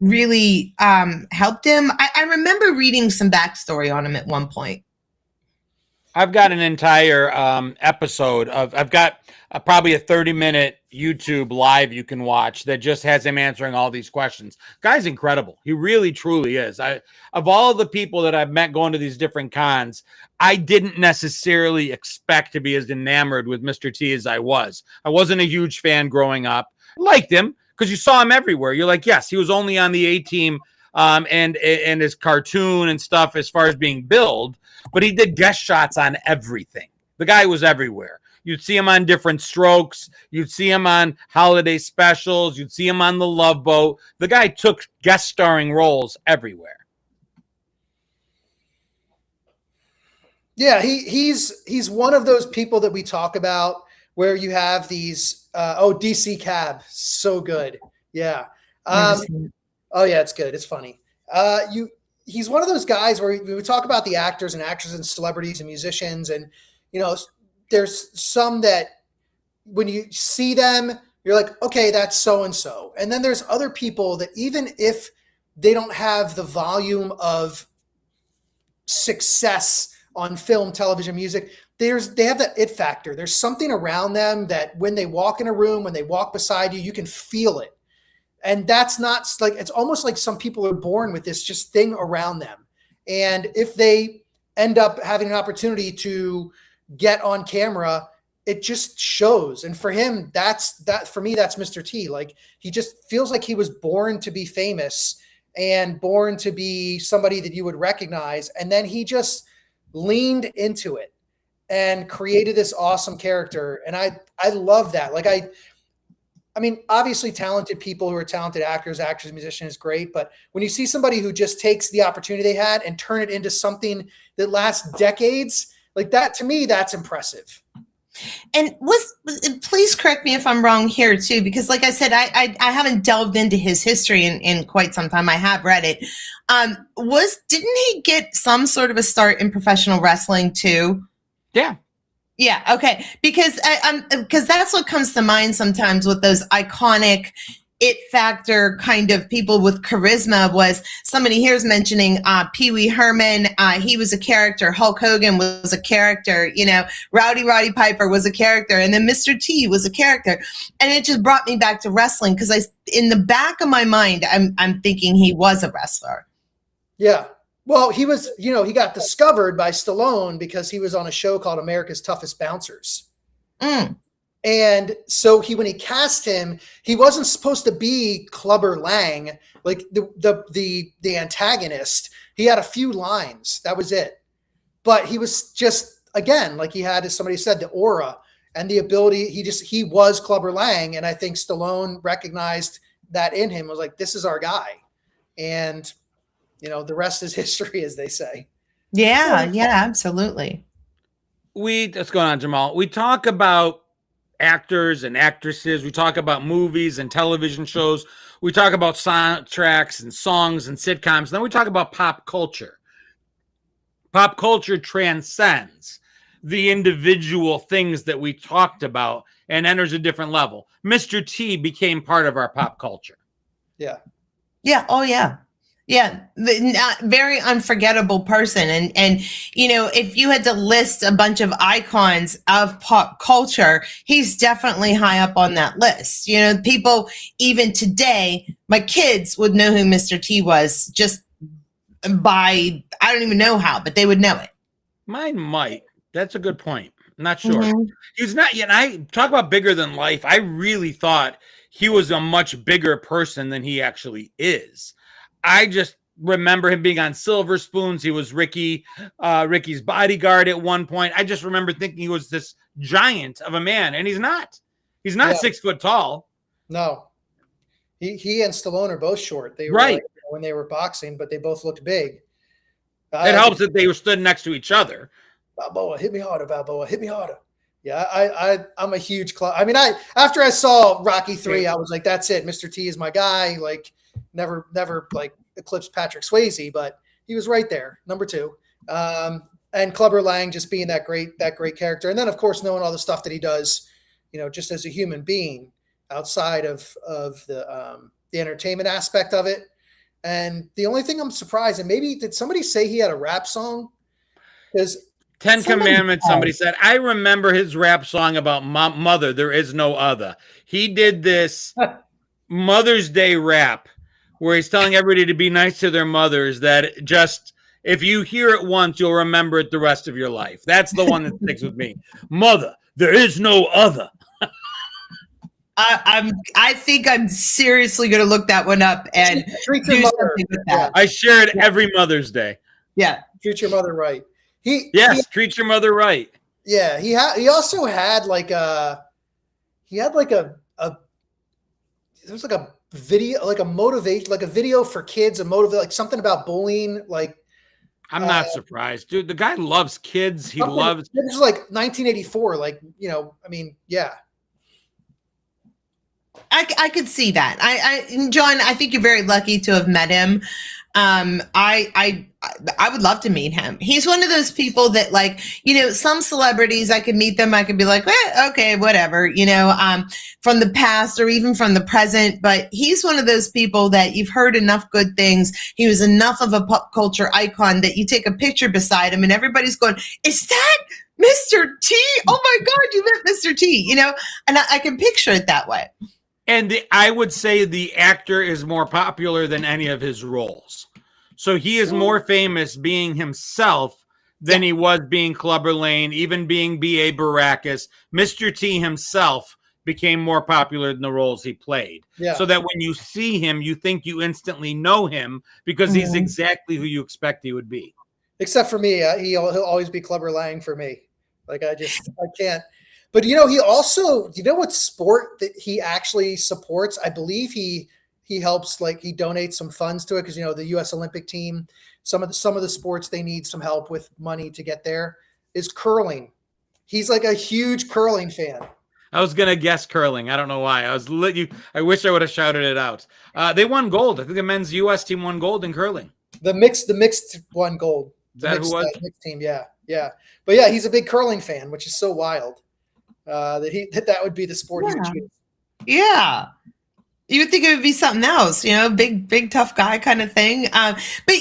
Speaker 3: really helped him. I remember reading some backstory on him at one point.
Speaker 1: I've got an entire episode I've got probably a 30-minute YouTube live you can watch that just has him answering all these questions. Guy's incredible. He really, truly is. Of all the people that I've met going to these different cons, I didn't necessarily expect to be as enamored with Mr. T as I was. I wasn't a huge fan growing up. I liked him because you saw him everywhere. You're like, yes, he was only on the A-Team and his cartoon and stuff as far as being billed, but he did guest shots on everything. The guy was everywhere. You'd see him on Different Strokes. You'd see him on holiday specials. You'd see him on The Love Boat. The guy took guest starring roles everywhere.
Speaker 2: Yeah, he's one of those people that we talk about where you have these DC Cab, so good. Yeah. Oh yeah, it's good. It's funny. He's one of those guys where we talk about the actors and actresses and celebrities and musicians, and there's some that when you see them, you're like, okay, that's so and so. And then there's other people that even if they don't have the volume of success on film, television, music, they have that it factor. There's something around them that when they walk in a room, when they walk beside you, you can feel it. And that's not like, it's almost like some people are born with this just thing around them. And if they end up having an opportunity to get on camera, it just shows. And for him, for me, that's Mr. T. Like, he just feels like he was born to be famous and born to be somebody that you would recognize. And then he just leaned into it and created this awesome character. And I love that. Like, I mean, obviously talented people who are talented actors, musicians is great. But when you see somebody who just takes the opportunity they had and turn it into something that lasts decades, like that, to me, that's impressive.
Speaker 3: And please correct me if I'm wrong here too, because like I said, I haven't delved into his history in quite some time. I have read it. Didn't he get some sort of a start in professional wrestling too?
Speaker 1: Yeah.
Speaker 3: Yeah. Okay. Because because that's what comes to mind sometimes with those iconic it factor kind of people with charisma. Was somebody here's mentioning Pee Wee Herman. He was a character. Hulk Hogan was a character. You know, Rowdy Roddy Piper was a character, and then Mr. T was a character. And it just brought me back to wrestling because in the back of my mind, I'm thinking he was a wrestler.
Speaker 2: Yeah. Well, he was, he got discovered by Stallone because he was on a show called America's Toughest Bouncers.
Speaker 3: Mm.
Speaker 2: And so when he cast him, he wasn't supposed to be Clubber Lang, like the antagonist. He had a few lines. That was it. But he was just, again, like he had, as somebody said, the aura and the ability. He was Clubber Lang. And I think Stallone recognized that in him, was like, this is our guy. And the rest is history, as they say.
Speaker 3: Yeah, absolutely.
Speaker 1: What's going on, Jamal? We talk about actors and actresses. We talk about movies and television shows. We talk about soundtracks and songs and sitcoms. Then we talk about pop culture. Pop culture transcends the individual things that we talked about and enters a different level. Mr. T became part of our pop culture.
Speaker 2: Yeah.
Speaker 3: Yeah. Oh, yeah. Yeah, very unforgettable person. And if you had to list a bunch of icons of pop culture, he's definitely high up on that list. People even today, my kids would know who Mr. T was just by, I don't even know how, but they would know it.
Speaker 1: Mine might. That's a good point. I'm not sure.
Speaker 3: Mm-hmm.
Speaker 1: He's not yet. I talk about bigger than life. I really thought he was a much bigger person than he actually is. I just remember him being on Silver Spoons. He was Ricky's bodyguard at one point. I just remember thinking he was this giant of a man, and he's not. He's not 6 foot tall.
Speaker 2: No. He and Stallone are both short. They were
Speaker 1: right
Speaker 2: when they were boxing, but they both looked big.
Speaker 1: It helps that they were stood next to each other.
Speaker 2: Balboa, hit me harder, Balboa, hit me harder. Yeah, I'm a huge club. I mean, after I saw Rocky 3, I was like, that's it. Mr. T is my guy. Like, never like eclipsed Patrick Swayze, but he was right there, number 2. And Clubber Lang just being that great character. And then of course, knowing all the stuff that he does, just as a human being outside of the entertainment aspect of it. And the only thing I'm surprised, and maybe did somebody say he had a rap song? Because
Speaker 1: Ten Commandments, somebody said. I remember his rap song about mother, there is no other. He did this Mother's Day rap where he's telling everybody to be nice to their mothers, that just, if you hear it once, you'll remember it the rest of your life. That's the one that sticks with me. Mother, there is no other.
Speaker 3: I think I'm seriously going to look that one up and do something with that.
Speaker 1: I share it every Mother's Day.
Speaker 2: Yeah. Treat your mother right.
Speaker 1: Treat your mother right.
Speaker 2: Yeah. He also had there was like a video, like a motivation, like a video for kids, like something about bullying. Like,
Speaker 1: I'm not surprised, dude. The guy loves kids. He loves.
Speaker 2: This is like 1984. Like, I mean, yeah.
Speaker 3: I could see that. John, I think you're very lucky to have met him. I would love to meet him. He's one of those people that, like, some celebrities, I could meet them. I could be like, okay, whatever, from the past or even from the present. But he's one of those people that you've heard enough good things. He was enough of a pop culture icon that you take a picture beside him and everybody's going, is that Mr. T? Oh my God, you met Mr. T, and I can picture it that way.
Speaker 1: And I would say the actor is more popular than any of his roles. So he is more famous being himself than he was being Clubber Lang, even being B.A. Baracus. Mr. T himself became more popular than the roles he played.
Speaker 2: Yeah.
Speaker 1: So that when you see him, you think you instantly know him because he's exactly who you expect he would be.
Speaker 2: Except for me, he'll always be Clubber Lang for me. Like I can't. But he also, what sport that he actually supports? I believe he helps, like he donates some funds to it because the U.S. Olympic team, some of the sports they need some help with money to get there is curling. He's like a huge curling fan.
Speaker 1: I was gonna guess curling. I don't know why. I wish I would have shouted it out. They won gold. I think the men's U.S. team won gold in curling.
Speaker 2: The mixed won gold.
Speaker 1: Is that who was?
Speaker 2: Mixed team, yeah. But yeah, he's a big curling fan, which is so wild that would be the sport he would choose.
Speaker 3: Yeah. You would think it would be something else, big tough guy kind of thing. But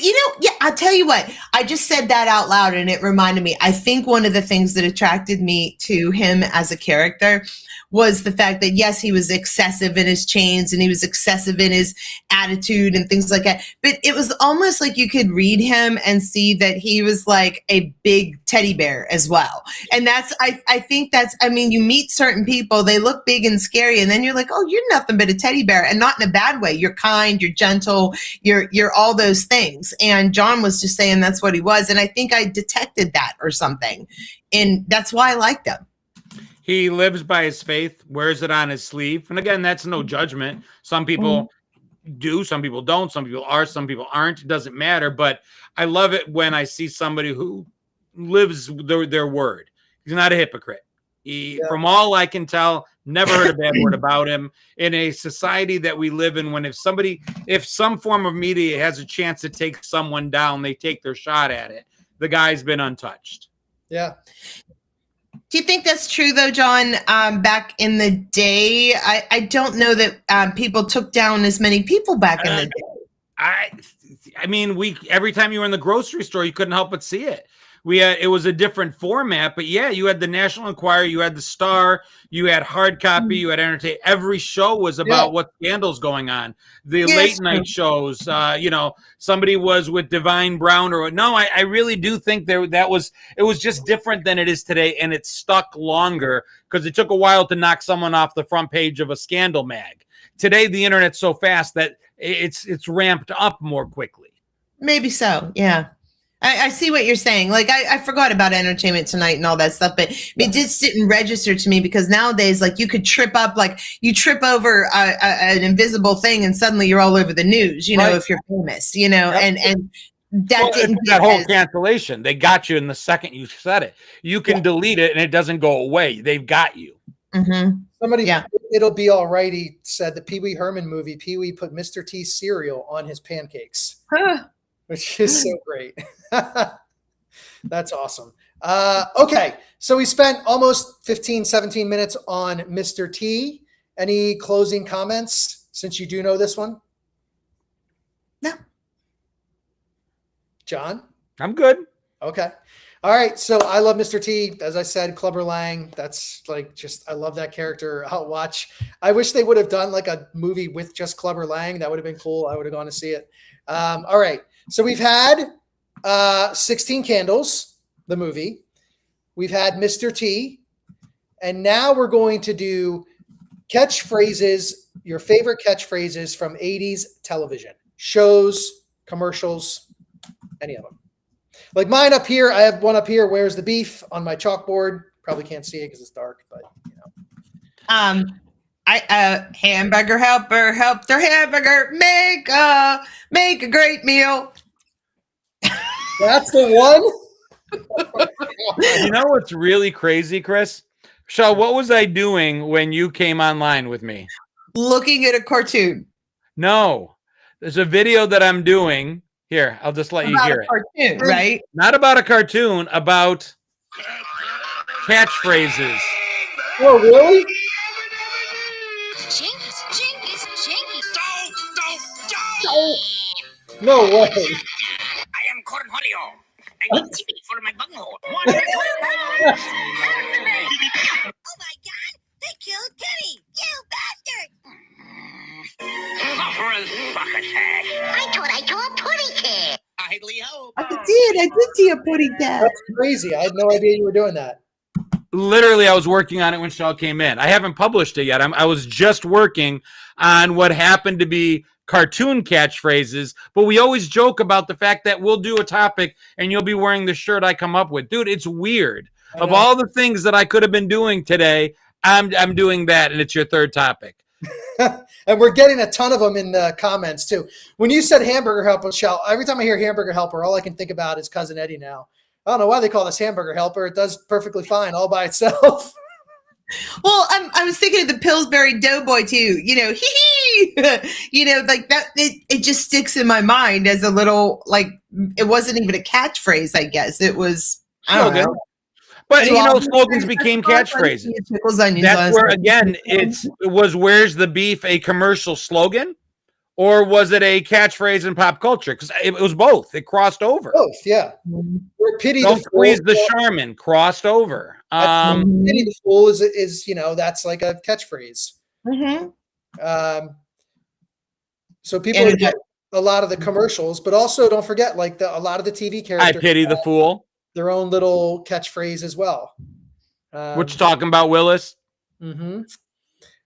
Speaker 3: I'll tell you what, I just said that out loud and it reminded me. I think one of the things that attracted me to him as a character was the fact that, yes, he was excessive in his chains and he was excessive in his attitude and things like that. But it was almost like you could read him and see that he was like a big teddy bear as well. And I think you meet certain people, they look big and scary. And then you're like, oh, you're nothing but a teddy bear, and not in a bad way. You're kind, you're gentle, you're all those things. And John was just saying that's what he was. And I think I detected that or something. And that's why I liked him.
Speaker 1: He lives by his faith, wears it on his sleeve. And again, that's no judgment. Some people do, some people don't, some people are, some people aren't. It doesn't matter. But I love it when I see somebody who lives their word. He's not a hypocrite. From all I can tell, never heard a bad word about him. In a society that we live in, when if some form of media has a chance to take someone down, they take their shot at it. The guy's been untouched.
Speaker 2: Yeah.
Speaker 3: Do you think that's true, though, John? Back in the day, I don't know that people took down as many people back in the day.
Speaker 1: I mean, every time you were in the grocery store, you couldn't help but see it. It was a different format, but yeah, you had the National Enquirer, you had the Star, you had hard copy, you had entertainment. Every show was about what scandals going on. The late night shows, somebody was with Divine Brown I really do think it was just different than it is today, and it stuck longer because it took a while to knock someone off the front page of a scandal mag. Today, the internet's so fast that it's ramped up more quickly.
Speaker 3: Maybe so, yeah. I see what you're saying. Like, I forgot about Entertainment Tonight and all that stuff, but it did sit and register to me because nowadays, like, you could trip over an invisible thing and suddenly you're all over the news, if you're famous, and that
Speaker 1: whole cancellation. They got you in the second you said it. You can delete it and it doesn't go away. They've got you.
Speaker 3: Mm-hmm.
Speaker 2: It'll be all right. He said the Pee Wee Herman movie, Pee Wee put Mr. T's cereal on his pancakes. Which is so great. That's awesome. Okay. So we spent almost 15, 17 minutes on Mr. T. Any closing comments since you do know this one?
Speaker 3: No.
Speaker 2: John?
Speaker 1: I'm good.
Speaker 2: Okay. All right. So I love Mr. T. As I said, Clubber Lang. That's I love that character. I wish they would have done like a movie with just Clubber Lang. That would have been cool. I would have gone to see it. All right. So we've had 16 Candles, the movie. We've had Mr. T. And now we're going to do catchphrases, your favorite catchphrases from 80s television. Shows, commercials, any of them. Like mine up here, I have one up here, Where's the Beef, on my chalkboard. Probably can't see it because it's dark, but
Speaker 3: hamburger helper help their hamburger make a great meal.
Speaker 2: That's the one.
Speaker 1: You know what's really crazy, Chris? Michelle, what was I doing when you came online with me?
Speaker 3: Looking at a cartoon.
Speaker 1: No, there's a video that I'm doing. Here, I'll just let you hear it.
Speaker 3: Cartoon, right?
Speaker 1: Not about a cartoon, about catchphrases.
Speaker 2: Oh, really? No way.
Speaker 4: I am Cornholio. I need to for my bunghole. Oh my God! They killed Kenny! You bastard! I thought I told Putty Kid. Idly ho!
Speaker 3: I did. I did see a putty cat.
Speaker 2: That's crazy. I had no idea you were doing that.
Speaker 1: Literally, I was working on it when Shaw came in. I haven't published it yet. I was just working on what happened to be cartoon catchphrases, but we always joke about the fact that we'll do a topic and you'll be wearing the shirt I come up with. Dude, it's weird. Of all the things that I could have been doing today, I'm doing that, and it's your third topic.
Speaker 2: And we're getting a ton of them in the comments too. When you said hamburger helper, Shell, every time I hear hamburger helper, all I can think about is Cousin Eddie now. I don't know why they call this hamburger helper. It does perfectly fine all by itself.
Speaker 3: Well, I was thinking of the Pillsbury Doughboy too. You know, you know, like that. It just sticks in my mind as a little, like, it wasn't even a catchphrase. I guess it was. I don't know.
Speaker 1: But slogans became catchphrases. That's where, again, it was "Where's the beef?" a commercial slogan, or was it a catchphrase in pop culture? Because it was both. It crossed over.
Speaker 2: Both, yeah. Pity
Speaker 1: Don't
Speaker 2: the
Speaker 1: squeeze
Speaker 2: fool.
Speaker 1: the Charmin crossed over.
Speaker 2: Pity the fool is that's like a catchphrase.
Speaker 3: Mm-hmm.
Speaker 2: So people get a lot of the commercials, but also don't forget, like a lot of the TV characters.
Speaker 1: I pity the fool.
Speaker 2: Their own little catchphrase as well.
Speaker 1: What you talking about, Willis?
Speaker 2: Mm-hmm.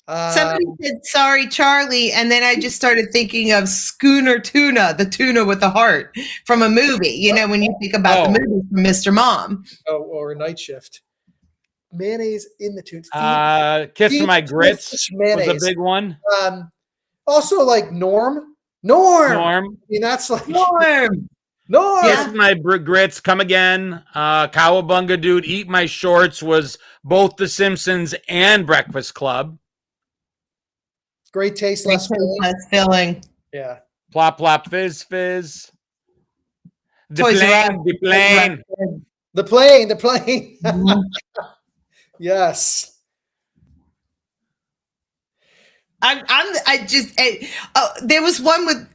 Speaker 3: Somebody said "Sorry, Charlie," and then I just started thinking of Schooner Tuna, the tuna with the heart from a movie. You know, when you think about the movie from Mr. Mom.
Speaker 2: Oh, or Night Shift. Mayonnaise in the tuna.
Speaker 1: Kissing My Grits was a big one.
Speaker 2: Also, like Norm. I mean, that's like
Speaker 3: Norm.
Speaker 1: Kiss My Grits, Come Again, Cowabunga Dude, Eat My Shorts was both The Simpsons and Breakfast Club.
Speaker 2: Great taste, less
Speaker 3: filling.
Speaker 2: Yeah.
Speaker 1: Plop, plop, fizz, fizz. The plane.
Speaker 2: Mm-hmm. Yes.
Speaker 3: There was one with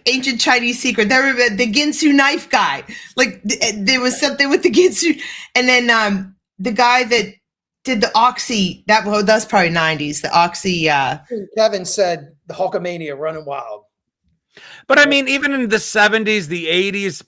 Speaker 3: Ancient Chinese Secret. There was the Ginsu knife guy. Like there was something with the Ginsu, and then the guy that did the Oxy. That's probably 90s. The Oxy.
Speaker 2: Kevin said the Hulkamania Running Wild.
Speaker 1: But I mean, even in the 70s, the 80s,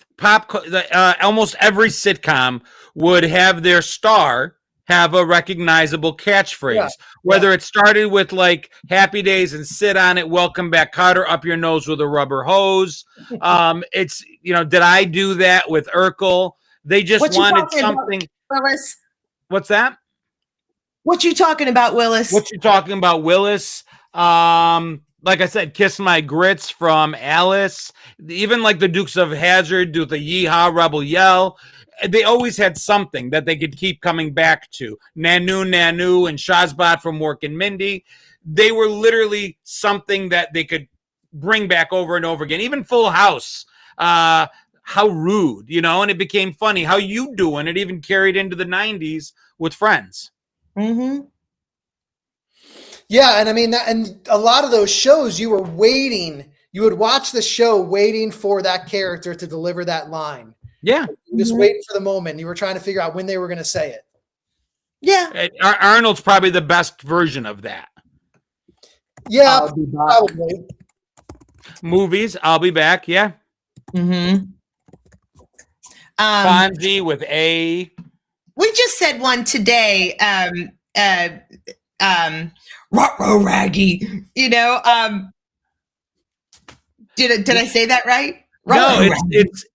Speaker 1: almost every sitcom would have their star have a recognizable catchphrase. Whether it started with like Happy Days and Sit on It, Welcome Back Kotter, Up Your Nose with a Rubber Hose. It's, did I do that with Urkel? They just wanted something.
Speaker 3: Willis?
Speaker 1: What's that?
Speaker 3: What you talking about, Willis?
Speaker 1: Like I said, Kiss My Grits from Alice. Even like the Dukes of Hazzard do the Yeehaw Rebel Yell. They always had something that they could keep coming back to. Nanu Nanu and Shazbot from Mork and Mindy. They were literally something that they could bring back over and over again. Even Full House. How rude, and it became funny. How you doing? It even carried into the 90s with Friends.
Speaker 3: Mm-hmm.
Speaker 2: Yeah, and I mean, and a lot of those shows, you were waiting. You would watch the show waiting for that character to deliver that line.
Speaker 1: Yeah.
Speaker 2: Just waiting for the moment. You were trying to figure out when they were going to say it.
Speaker 3: Yeah.
Speaker 1: Arnold's probably the best version of that.
Speaker 2: Yeah, probably.
Speaker 1: Movies, I'll be back. Yeah.
Speaker 3: Mm-hmm.
Speaker 1: Fonzie with A.
Speaker 3: We just said one today. Ruh-roh Raggy. Did I say that right?
Speaker 1: No, it's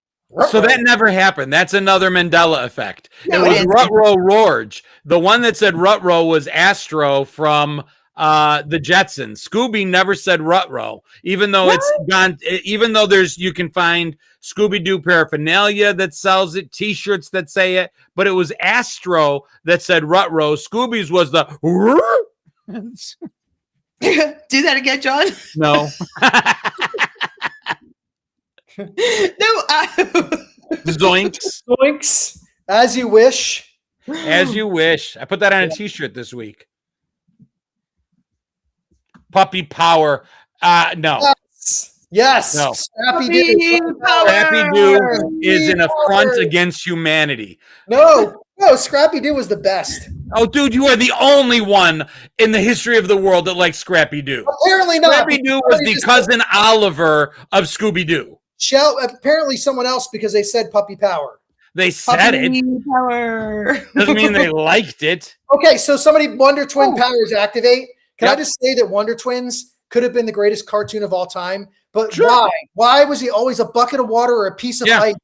Speaker 1: so that never happened. That's another Mandela effect. No, it was Ruh-roh Rorge. The one that said Ruh-roh was Astro from the Jetsons. Scooby never said Ruh-roh, even though it's gone. Even though you can find Scooby-Doo paraphernalia that sells it, T-shirts that say it, but it was Astro that said Ruh-roh. Scooby's was the.
Speaker 3: Do that again, John.
Speaker 1: No. Zoinks.
Speaker 2: Zoinks. As you wish.
Speaker 1: As you wish. I put that on a T-shirt this week. Puppy power. No.
Speaker 2: Yes.
Speaker 1: No.
Speaker 2: Scrappy Doo.
Speaker 1: Scrappy Doo is an affront against humanity.
Speaker 2: No, Scrappy Doo was the best.
Speaker 1: Oh, dude, you are the only one in the history of the world that likes Scrappy Doo.
Speaker 2: Apparently not.
Speaker 1: Scrappy Doo was the cousin Oliver of Scooby Doo.
Speaker 2: apparently someone else because they said puppy power.
Speaker 1: They said it.
Speaker 3: Power.
Speaker 1: Doesn't mean they liked it.
Speaker 2: Okay, so somebody Wonder Twin
Speaker 3: Oh.
Speaker 2: powers activate. Can I
Speaker 1: Yep.
Speaker 2: just say that Wonder Twins could have been the greatest cartoon of all time? But
Speaker 1: Sure.
Speaker 2: why? Why was he always a bucket of water or a piece of
Speaker 1: Yeah.
Speaker 2: ice?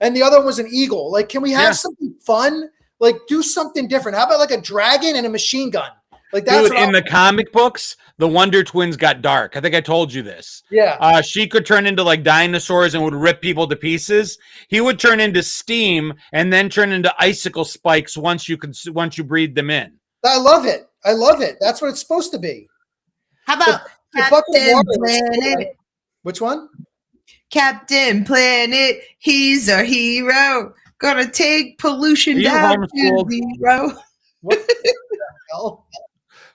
Speaker 2: And the other one was an eagle. Like, can we have
Speaker 1: Yeah.
Speaker 2: something fun? Like, do something different. How about like a dragon and a machine gun? Like that's
Speaker 1: Dude,
Speaker 2: what
Speaker 1: in the comic books, the Wonder Twins got dark. I think I told you this.
Speaker 2: yeah.
Speaker 1: She could turn into like dinosaurs and would rip people to pieces. He would turn into steam and then turn into icicle spikes once you breathe them in.
Speaker 2: I love it. I love it. That's what it's supposed to be.
Speaker 3: How about
Speaker 2: The bucket of
Speaker 3: Captain
Speaker 2: water is-
Speaker 3: Planet?
Speaker 2: Which one?
Speaker 3: Captain Planet, he's our hero. Gonna take pollution
Speaker 1: Are you
Speaker 3: down to
Speaker 1: homeschooled?
Speaker 3: zero.
Speaker 2: What the hell?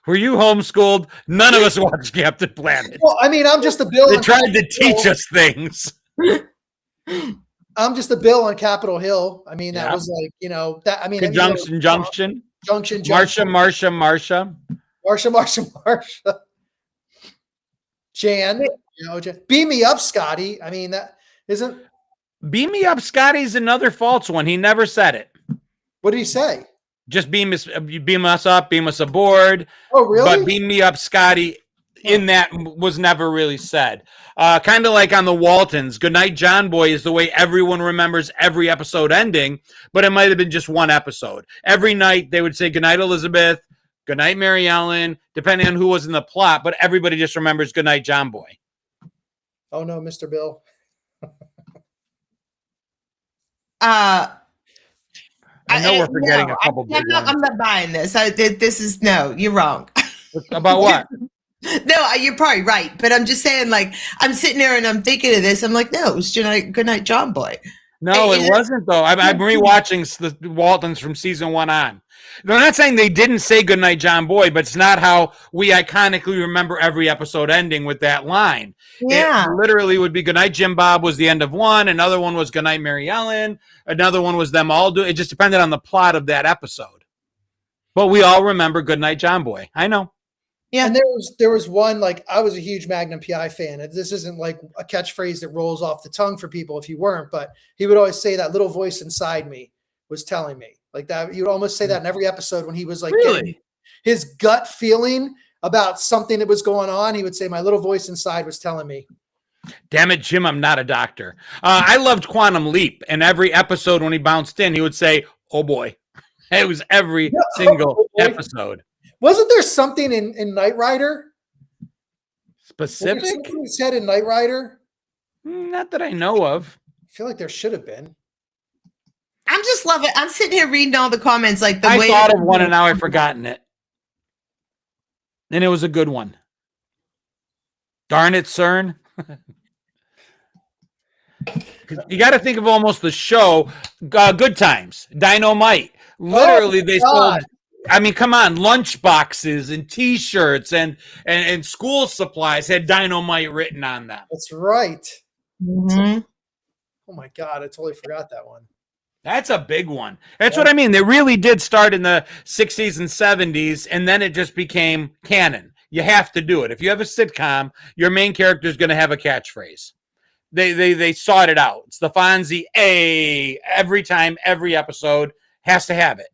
Speaker 1: Were you homeschooled? None of us watched Captain Planet.
Speaker 2: Well, I mean, I'm just a bill.
Speaker 1: They
Speaker 2: on
Speaker 1: tried to
Speaker 2: Capitol
Speaker 1: teach
Speaker 2: Hill.
Speaker 1: us things.
Speaker 2: I'm just a bill on Capitol Hill. I mean, that
Speaker 1: Yeah.
Speaker 2: was like, that. I mean,
Speaker 1: Conjunction, junction.
Speaker 2: junction.
Speaker 1: Marsha.
Speaker 2: Marsha. Jan, beam me up, Scotty. I mean, that isn't.
Speaker 1: Beam me up, Scotty's another false one. He never said it.
Speaker 2: What did he say?
Speaker 1: Just beam us up, beam us aboard.
Speaker 2: Oh, really?
Speaker 1: But beam me up, Scotty, in that was never really said. Kind of like on the Waltons, Goodnight John Boy is the way everyone remembers every episode ending, but it might have been just one episode. Every night they would say Goodnight Elizabeth, Goodnight Mary Ellen, depending on who was in the plot, but everybody just remembers Goodnight John Boy.
Speaker 2: Oh no, Mr. Bill.
Speaker 1: I know we're forgetting a couple big
Speaker 3: I'm
Speaker 1: ones.
Speaker 3: not buying this. This is no. You're wrong.
Speaker 1: About what?
Speaker 3: No, you're probably right, but I'm just saying. Like, I'm sitting there and I'm thinking of this. I'm like, no, it was Goodnight John Boy.
Speaker 1: No,
Speaker 3: Hey,
Speaker 1: it wasn't though. I'm rewatching the Waltons from season 1 on. They're not saying they didn't say Goodnight John Boy, but it's not how we iconically remember every episode ending with that line.
Speaker 3: Yeah.
Speaker 1: It literally would be Goodnight Jim Bob was the end of one. Another one was Goodnight Mary Ellen. Another one was them all it just depended on the plot of that episode. But we all remember Goodnight John Boy. I know.
Speaker 3: Yeah.
Speaker 2: And there was one, like, I was a huge Magnum PI fan. And this isn't like a catchphrase that rolls off the tongue for people if you weren't, but he would always say that little voice inside me was telling me. Like that, you would almost say that in every episode when he was like getting his gut feeling about something that was going on. He would say, my little voice inside was telling me.
Speaker 1: Damn it, Jim, I'm not a doctor. I loved Quantum Leap. And every episode when he bounced in, he would say, oh boy. It was every single episode.
Speaker 2: Wasn't there something in Knight Rider?
Speaker 1: Specific?
Speaker 2: Something he said in Knight Rider?
Speaker 1: Not that I know of.
Speaker 2: I feel like there should have been.
Speaker 3: I'm just loving. I'm sitting here reading all the comments, like the
Speaker 1: I
Speaker 3: way
Speaker 1: thought of one and now I've forgotten it. And it was a good one. Darn it, CERN. You got to think of almost the show, Good Times, Dynamite. Literally, they sold. I mean, come on, lunch boxes and T-shirts and school supplies had Dynamite written on them.
Speaker 2: That's right.
Speaker 3: Mhm.
Speaker 2: Oh my God, I totally forgot that one.
Speaker 1: That's a big one. That's what I mean. They really did start in the 60s and 70s, and then it just became canon. You have to do it. If you have a sitcom, your main character is going to have a catchphrase. They sought it out. It's the Fonzie A. Every time, every episode has to have it.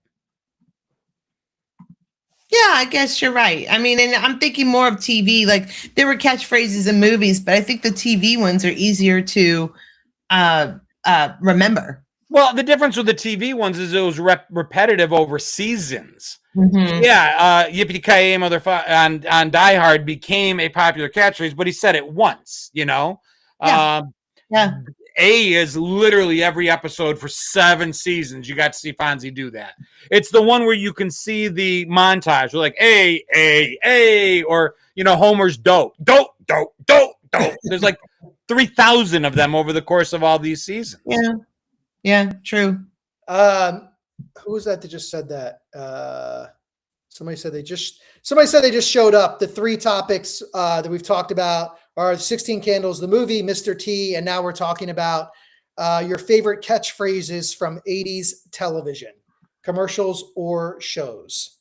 Speaker 3: Yeah, I guess you're right. I mean, and I'm thinking more of TV. Like there were catchphrases in movies, but I think the TV ones are easier to remember.
Speaker 1: Well, the difference with the TV ones is it was repetitive over seasons.
Speaker 3: Mhm.
Speaker 1: Yeah, yippee-ki-yay, motherfucker, on Die Hard became a popular catchphrase, but he said it once, you know?
Speaker 3: Yeah. Yeah.
Speaker 1: A is literally every episode for 7 seasons. You got to see Fonzie do that. It's the one where you can see the montage. We're like, A, or, you know, Homer's dope. There's like 3,000 of them over the course of all these seasons.
Speaker 3: Yeah. Yeah, true.
Speaker 2: Who was that just said that? Somebody said they just showed up. The 3 topics that we've talked about are 16 Candles, the movie, Mr. T, and now we're talking about your favorite catchphrases from 80s television, commercials or shows.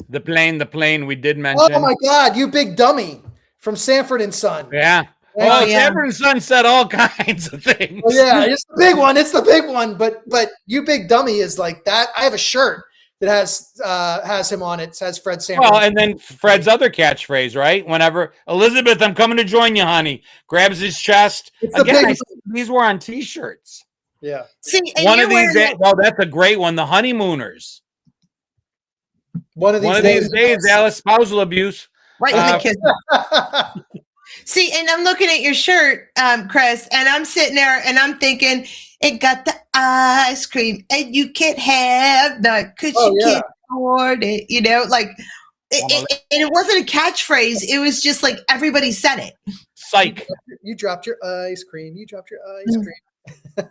Speaker 1: The plane we did mention.
Speaker 2: Oh my God, you big dummy from Sanford and Son.
Speaker 1: Yeah. Oh,
Speaker 3: yeah.
Speaker 1: Sanford and Son said all kinds of things.
Speaker 2: Oh, yeah, it's the big one. It's the big one. But you big dummy is like that. I have a shirt that has him on it. It says Fred Sanford.
Speaker 1: Well, and then Fred's other catchphrase, right? Whenever Elizabeth, I'm coming to join you, honey. Grabs his chest.
Speaker 2: It's the
Speaker 1: Again,
Speaker 2: big-
Speaker 1: these were on T-shirts.
Speaker 2: Yeah.
Speaker 3: See, and
Speaker 1: One
Speaker 3: you're
Speaker 1: of these.
Speaker 3: wearing
Speaker 1: Oh, that's a great one. The Honeymooners.
Speaker 2: One of these
Speaker 1: days, Alice, spousal abuse.
Speaker 3: right in the kiss. See, and I'm looking at your shirt, Chris, and I'm sitting there and I'm thinking, it got the ice cream, and you can't have none because you can't afford it. You know, like, and it wasn't a catchphrase. It was just like everybody said it.
Speaker 1: Psych.
Speaker 2: You dropped your ice cream. You dropped your ice cream.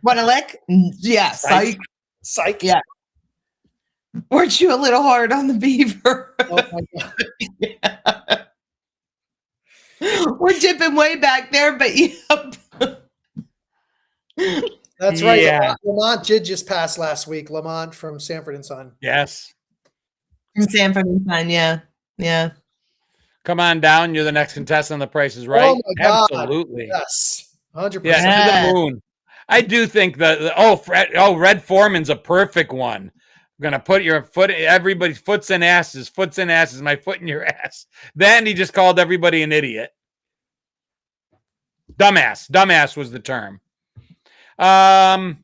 Speaker 3: Want a lick? Yeah, psych.
Speaker 2: Psych.
Speaker 3: Yeah. Weren't you a little hard on the beaver?
Speaker 2: Oh my God.
Speaker 3: Yeah. We're dipping way back there, but
Speaker 2: That's right.
Speaker 1: Yeah.
Speaker 2: Lamont did just pass last week. Lamont from Sanford and Son.
Speaker 1: Yes.
Speaker 3: From Sanford and Son, yeah. Yeah.
Speaker 1: Come on down. You're the next contestant on The Price is Right.
Speaker 2: Oh my God.
Speaker 1: Absolutely.
Speaker 2: Yes. 100%.
Speaker 1: Yeah, to the moon. I do think Red Foreman's a perfect one. I'm gonna put your foot. Everybody's foots and asses. Foots and asses. My foot in your ass. Then he just called everybody an idiot. Dumbass. Dumbass was the term. I'm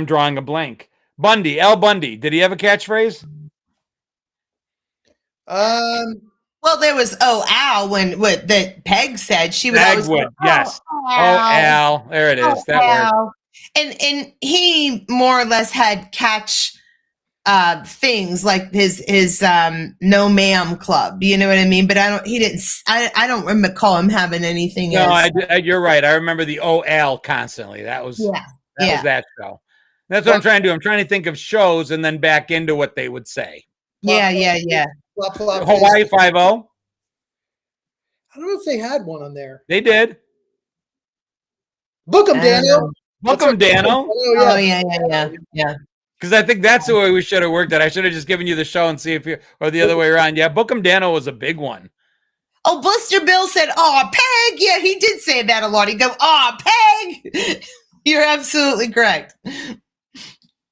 Speaker 1: drawing a blank. Bundy. Al Bundy. Did he have a catchphrase?
Speaker 3: Well, there was Al when what that Peg said. She would always go,
Speaker 1: yes. Al. There it is. That word.
Speaker 3: And he more or less had catch things like his no ma'am club. You know what I mean? But I don't recall him having anything else.
Speaker 1: You're right. I remember the Al constantly. That was was that show. That's what I'm trying to do. I'm trying to think of shows and then back into what they would say.
Speaker 3: Yeah.
Speaker 1: Hawaii 5-0.
Speaker 2: I don't know if they had one on there.
Speaker 1: They did.
Speaker 2: Book 'em, Daniel.
Speaker 1: Book 'em, Daniel.
Speaker 3: Oh, yeah.
Speaker 1: Because I think that's the way we should have worked it. I should have just given you the show and see if you, or the other way around. Yeah, Book 'em, Daniel was a big one.
Speaker 3: Oh, Blister Bill said, "Aw, Peg." Yeah, he did say that a lot. He'd go, "Aw, Peg." You're absolutely correct.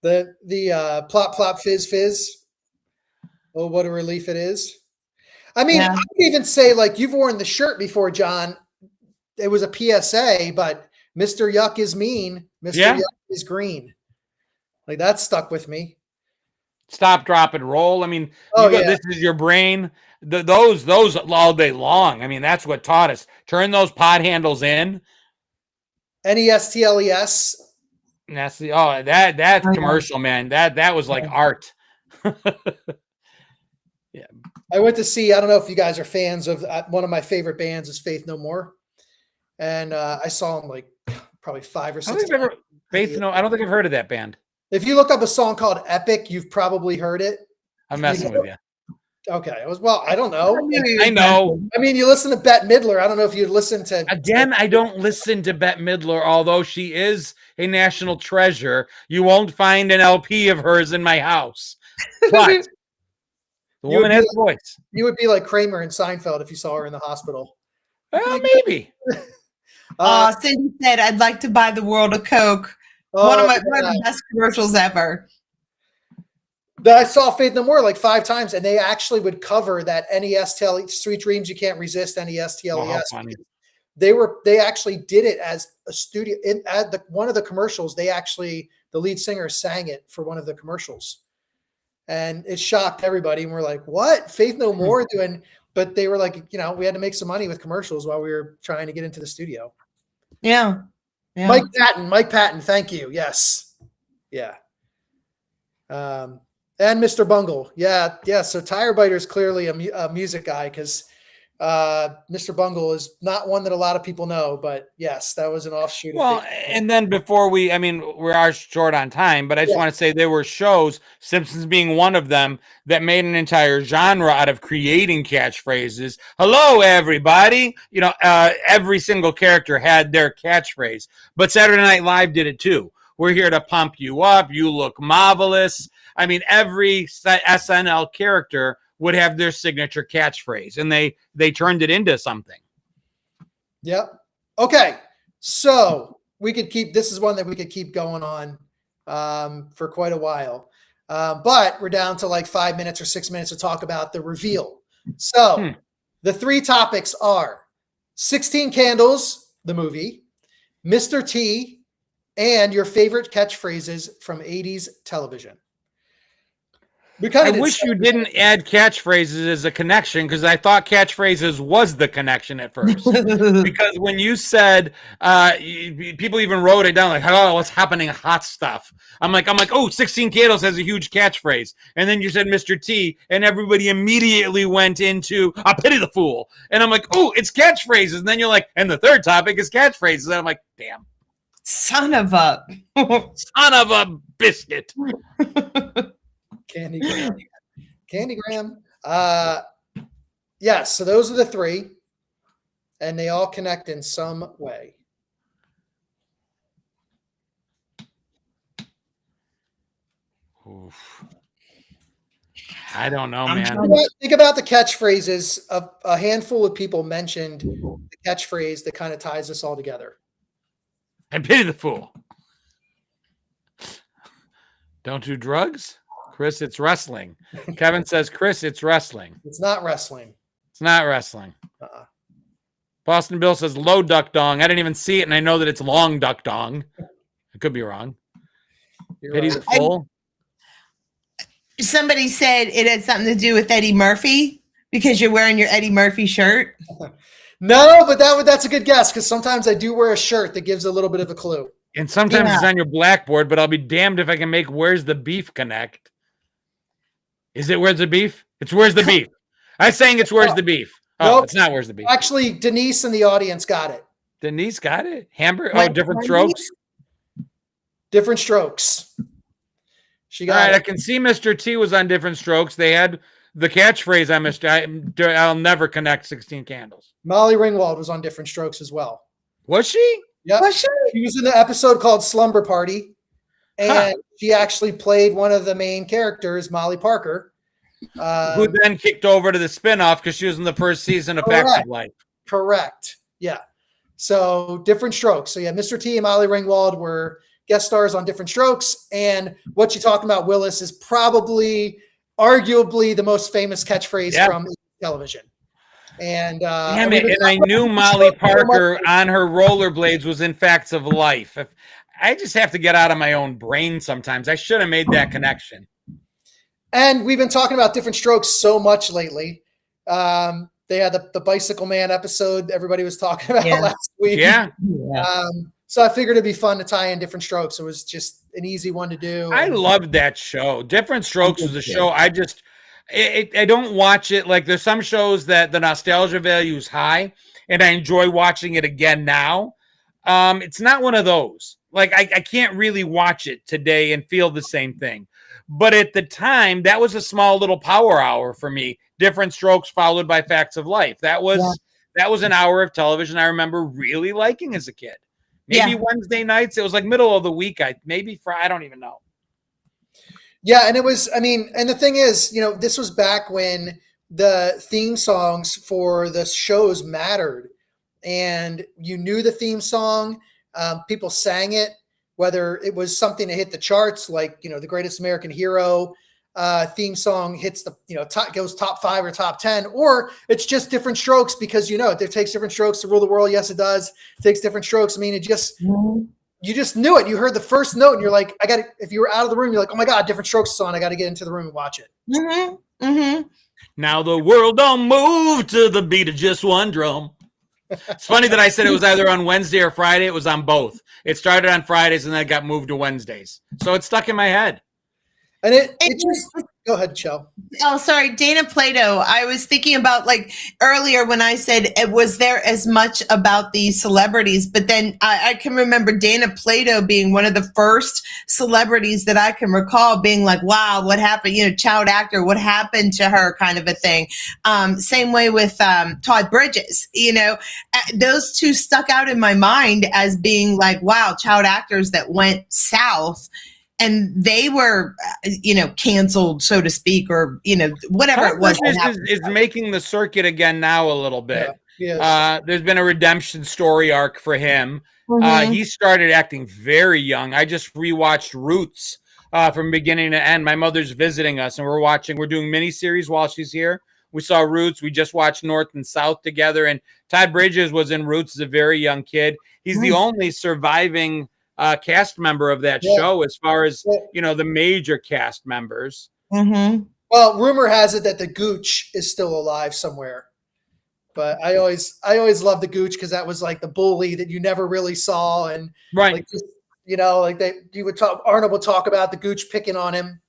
Speaker 2: The plop plop fizz fizz. Oh, what a relief it is. I mean, I would even say, like, you've worn the shirt before, John. It was a PSA, but Mr. Yuck is mean. Mr. Yuck is green. Like, that stuck with me.
Speaker 1: Stop, drop, and roll. I mean, this is your brain. Those all day long. I mean, that's what taught us. Turn those pod handles in.
Speaker 2: NESTLES.
Speaker 1: And that's that commercial, man. That was like art. Yeah.
Speaker 2: I went to see, I don't know if you guys are fans of one of my favorite bands is Faith No More. And I saw them like probably 5 or 6 times.
Speaker 1: I don't think I've heard of that band.
Speaker 2: If you look up a song called Epic, you've probably heard it.
Speaker 1: I'm messing with you.
Speaker 2: Okay. I don't know.
Speaker 1: I know.
Speaker 2: I mean, you listen to Bette Midler. I don't know if you listen to.
Speaker 1: Again, I don't listen to Bette Midler, although she is a national treasure. You won't find an LP of hers in my house. But the woman has a voice.
Speaker 2: You would be like Kramer in Seinfeld if you saw her in the hospital.
Speaker 1: Well, maybe.
Speaker 3: Cindy said, "I'd like to buy the world of Coke." One of the best commercials ever.
Speaker 2: I saw Faith No More like 5 times, and they actually would cover that NESTLES, Sweet Dreams You Can't Resist, NESTLES. They actually did it as a studio one of the commercials. The lead singer sang it for one of the commercials, and it shocked everybody. And we're like, "What? Faith No More doing?" But they were like, we had to make some money with commercials while we were trying to get into the studio.
Speaker 3: Yeah.
Speaker 2: Mike Patton. Thank you. Yes. Yeah. And Mr. Bungle. Yeah. So Tire Biter is clearly a music guy because Mr. Bungle is not one that a lot of people know, but yes, that was an offshoot.
Speaker 1: Well, and then before we are short on time, but I just want to say there were shows, Simpsons being one of them, that made an entire genre out of creating catchphrases. Hello, everybody. Every single character had their catchphrase, but Saturday Night Live did it too. we're here to pump you up. You look marvelous. I mean, every SNL character would have their signature catchphrase, and they turned it into something.
Speaker 2: Yep. Okay. So we could this is one that we could keep going on for quite a while. But we're down to like 5 minutes or 6 minutes to talk about the reveal. So the 3 topics are 16 Candles, the movie, Mr. T, and your favorite catchphrases from 80s television.
Speaker 1: I wish you didn't add catchphrases as a connection, because I thought catchphrases was the connection at first. Because when you said, people even wrote it down like, oh, what's happening? Hot stuff. I'm like, oh, 16 Candles has a huge catchphrase. And then you said Mr. T, and everybody immediately went into, I pity the fool. And I'm like, oh, it's catchphrases. And then you're like, and the third topic is catchphrases. And I'm like, damn.
Speaker 3: Son of a
Speaker 1: biscuit.
Speaker 2: Candygram. Yes, so those are the 3, and they all connect in some way.
Speaker 1: Oof. I don't know, man.
Speaker 2: Think about the catchphrases. A handful of people mentioned the catchphrase that kind of ties this all together.
Speaker 1: I pity the fool. Don't do drugs? Chris, it's wrestling. Kevin says, Chris, it's wrestling.
Speaker 2: It's not wrestling.
Speaker 1: It's not wrestling. Boston Bill says, low duck dong. I didn't even see it, and I know that it's long duck dong. I could be wrong. Pity the fool.
Speaker 3: Somebody said it had something to do with Eddie Murphy because you're wearing your Eddie Murphy shirt.
Speaker 2: No, but that's a good guess, because sometimes I do wear a shirt that gives a little bit of a clue.
Speaker 1: And sometimes it's on your blackboard, but I'll be damned if I can make Where's the Beef connect. Is it Where's the Beef? It's Where's the Beef. I'm saying it's Where's the Beef. Oh, nope. It's not Where's the Beef.
Speaker 2: Actually, Denise in the audience got it.
Speaker 1: Denise got it? Hamburger? Oh, Different Strokes?
Speaker 2: Different Strokes. She got it.
Speaker 1: I can see Mr. T was on Different Strokes. They had the catchphrase on I'll never connect 16 Candles.
Speaker 2: Molly Ringwald was on Different Strokes as well.
Speaker 1: Was she?
Speaker 2: Yeah. She was in the episode called Slumber Party. And she actually played one of the main characters, Molly Parker.
Speaker 1: Who then kicked over to the spinoff because she was in the first season of Facts of Life.
Speaker 2: Correct. Yeah. So Different Strokes. So yeah, Mr. T and Molly Ringwald were guest stars on Different Strokes. And what you're talking about, Willis, is probably arguably the most famous catchphrase from television. And
Speaker 1: damn it, and I knew Molly Parker on her rollerblades was in Facts of Life. I just have to get out of my own brain sometimes. I should have made that connection.
Speaker 2: And we've been talking about Different Strokes so much lately. They had the Bicycle Man episode everybody was talking about last week.
Speaker 1: Yeah.
Speaker 2: So I figured it'd be fun to tie in Different Strokes. It was just an easy one to do.
Speaker 1: I loved that show. Different Strokes was a show I don't watch it. Like, there's some shows that the nostalgia value is high, and I enjoy watching it again now. It's not one of those. Like, I can't really watch it today and feel the same thing. But at the time, that was a small little power hour for me. Different Strokes followed by Facts of Life. That was an hour of television I remember really liking as a kid. Maybe Wednesday nights. It was like middle of the week. Maybe Friday. I don't even know.
Speaker 2: Yeah, and it was, and the thing is, this was back when the theme songs for the shows mattered. And you knew the theme song. People sang it, whether it was something that hit the charts, like, The Greatest American Hero theme song hits goes top 5 or top 10, or it's just Different Strokes because, it takes different strokes to rule the world. Yes, it does. It takes different strokes. It just, you just knew it. You heard the first note and you're like, if you were out of the room, you're like, oh my God, Different Strokes is on. I got to get into the room and watch it.
Speaker 3: Mm-hmm. Mm-hmm.
Speaker 1: Now the world don't move to the beat of just one drum. It's funny that I said it was either on Wednesday or Friday. It was on both. It started on Fridays and then it got moved to Wednesdays. So it's stuck in my head.
Speaker 2: And it just, go ahead, Shell.
Speaker 3: Oh, sorry. Dana Plato. I was thinking about earlier when I said, was there as much about these celebrities? But then I can remember Dana Plato being one of the first celebrities that I can recall being like, wow, what happened? Child actor, what happened to her kind of a thing. Same way with Todd Bridges, those two stuck out in my mind as being like, wow, child actors that went south. And they were, canceled, so to speak, or, whatever it was.
Speaker 1: Is making the circuit again now a little bit.
Speaker 2: Yeah.
Speaker 1: There's been a redemption story arc for him.
Speaker 3: Mhm.
Speaker 1: He started acting very young. I just rewatched Roots from beginning to end. My mother's visiting us, and we're doing miniseries while she's here. We saw Roots. We just watched North and South together. And Todd Bridges was in Roots as a very young kid. He's the only surviving cast member of that show as far as the major cast members.
Speaker 3: Mm-hmm.
Speaker 2: Well, rumor has it that the Gooch is still alive somewhere, but I always loved the Gooch because that was like the bully that you never really saw, and
Speaker 1: Right.
Speaker 2: like just, Arnold would talk about the Gooch picking on him.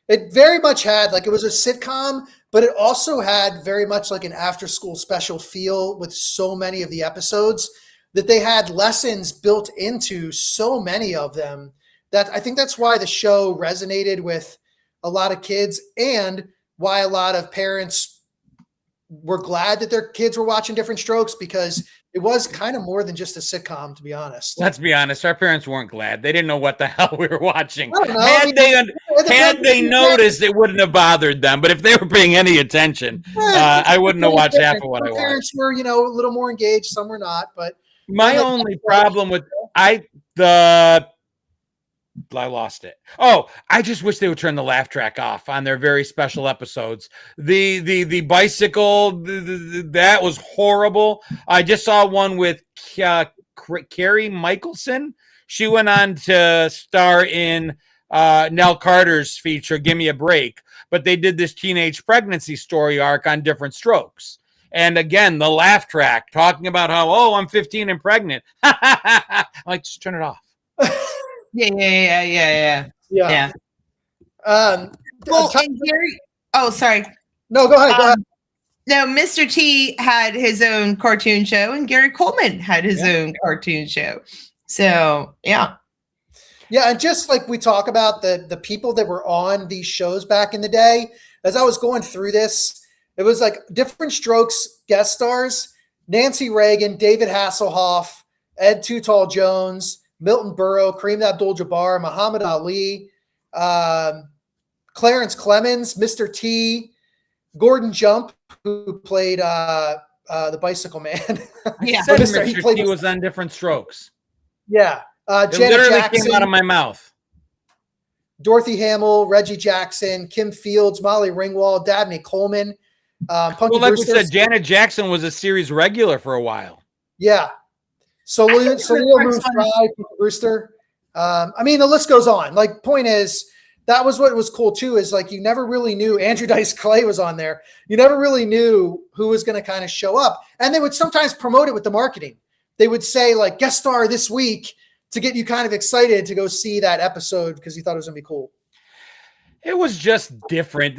Speaker 2: It very much had it was a sitcom, but it also had very much like an after school special feel with so many of the episodes that they had lessons built into so many of them that I think that's why the show resonated with a lot of kids and why a lot of parents were glad that their kids were watching Different Strokes, because it was kind of more than just a sitcom, to be honest.
Speaker 1: Let's be honest. Our parents weren't glad. They didn't know what the hell we were watching.
Speaker 2: I don't know.
Speaker 1: Had they noticed, it wouldn't have bothered them. But if they were paying any attention, I wouldn't have watched half of what I watched.
Speaker 2: Parents were, a little more engaged. Some were not, but
Speaker 1: my only problem with I lost it. Oh, I just wish they would turn the laugh track off on their very special episodes. The bicycle, that was horrible. I just saw one with Carrie Michelson. She went on to star in Nell Carter's feature, Give Me a Break. But they did this teenage pregnancy story arc on Different Strokes. And again, the laugh track talking about how, I'm 15 and pregnant. Like, just turn it off.
Speaker 3: Yeah. Well, and Gary, sorry.
Speaker 2: No, go ahead.
Speaker 3: Now, Mr. T had his own cartoon show, and Gary Coleman had his own cartoon show. So, yeah.
Speaker 2: Yeah, and just like we talk about the people that were on these shows back in the day, as I was going through this, it was like Different Strokes guest stars: Nancy Reagan, David Hasselhoff, Ed Too Tall Jones, Milton Berle, Kareem Abdul-Jabbar, Muhammad Ali, Clarence Clemens, Mr. T, Gordon Jump, who played the Bicycle Man.
Speaker 3: Yeah,
Speaker 1: Mr. T was on Different Strokes.
Speaker 2: Yeah,
Speaker 1: It
Speaker 2: Janet
Speaker 1: literally
Speaker 2: Jackson,
Speaker 1: came out of my mouth.
Speaker 2: Dorothy Hamill, Reggie Jackson, Kim Fields, Molly Ringwald, Dabney Coleman. Punky
Speaker 1: Well, like
Speaker 2: Brewster.
Speaker 1: we said, Janet Jackson was a series regular for a while.
Speaker 2: Yeah. Salil Moon Fry, Punky Brewster. I mean, the list goes on. Like, point is, that was what was cool too, is like you never really knew. Andrew Dice Clay was on there. You never really knew who was going to kind of show up. And they would sometimes promote it with the marketing. They would say, like, guest star this week, to get you kind of excited to go see that episode because you thought it was going to be cool.
Speaker 1: It was just different.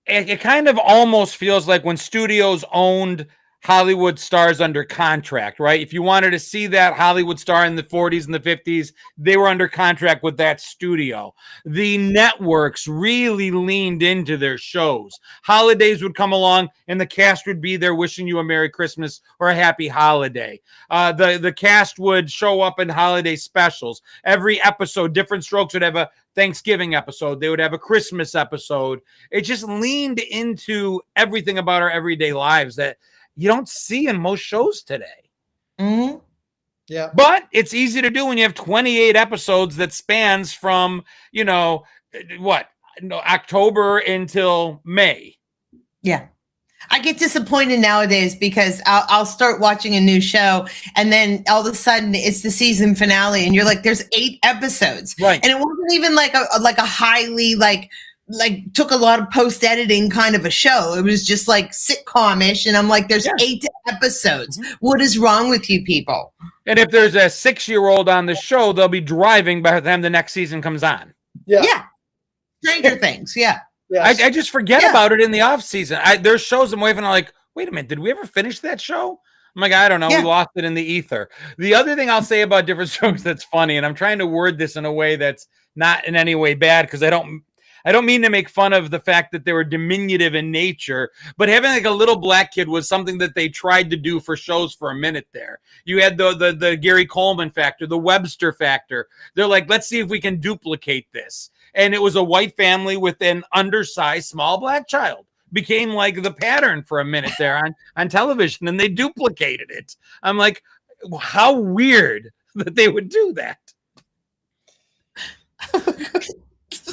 Speaker 1: It kind of almost feels like when studios owned Hollywood stars under contract, right? If you wanted to see that Hollywood star in the 40s and the 50s, they were under contract with that studio. The networks really leaned into their shows. Holidays would come along and the cast would be there wishing you a Merry Christmas or a Happy Holiday. The cast would show up in holiday specials. Every episode, Different Strokes would have a Thanksgiving episode. They would have a Christmas episode. It just leaned into everything about our everyday lives that you don't see in most shows today.
Speaker 3: Mm-hmm.
Speaker 2: Yeah.
Speaker 1: But it's easy to do when you have 28 episodes that spans from, October until May.
Speaker 3: Yeah. I get disappointed nowadays because I'll start watching a new show and then all of a sudden it's the season finale and you're like, there's 8 episodes.
Speaker 1: Right.
Speaker 3: And it wasn't even like a highly like took a lot of post-editing kind of a show. It was just like sitcom-ish. And I'm like, there's 8 episodes. What is wrong with you people?
Speaker 1: And if there's a 6-year-old on the show, they'll be driving by the time the next season comes on.
Speaker 2: Yeah.
Speaker 3: Stranger Things. Yeah.
Speaker 2: Yes.
Speaker 1: I just forget about it in the off season. There's shows I'm waving. I'm like, wait a minute, did we ever finish that show? I'm like, I don't know.
Speaker 3: Yeah.
Speaker 1: We lost it in the ether. The other thing I'll say about Different Strokes that's funny, and I'm trying to word this in a way that's not in any way bad because I don't mean to make fun of the fact that they were diminutive in nature, but having like a little black kid was something that they tried to do for shows for a minute there. You had the Gary Coleman factor, the Webster factor. They're like, let's see if we can duplicate this. And it was a white family with an undersized small black child. Became like the pattern for a minute there on television, and they duplicated it. I'm like, how weird that they would do that.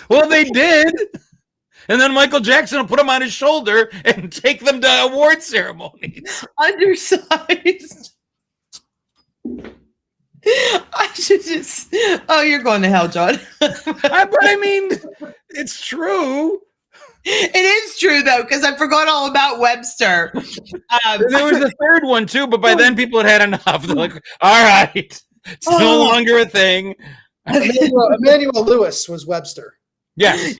Speaker 1: Well, they did. And then Michael Jackson will put them on his shoulder and take them to award ceremonies.
Speaker 3: Undersized. I should just. Oh, you're going to hell, John.
Speaker 1: But I mean, it's true.
Speaker 3: It is true though, because I forgot all about Webster.
Speaker 1: There was a third one too, but by then people had enough. They're like, all right, it's no longer a thing.
Speaker 2: Emmanuel Lewis was Webster.
Speaker 1: Yes.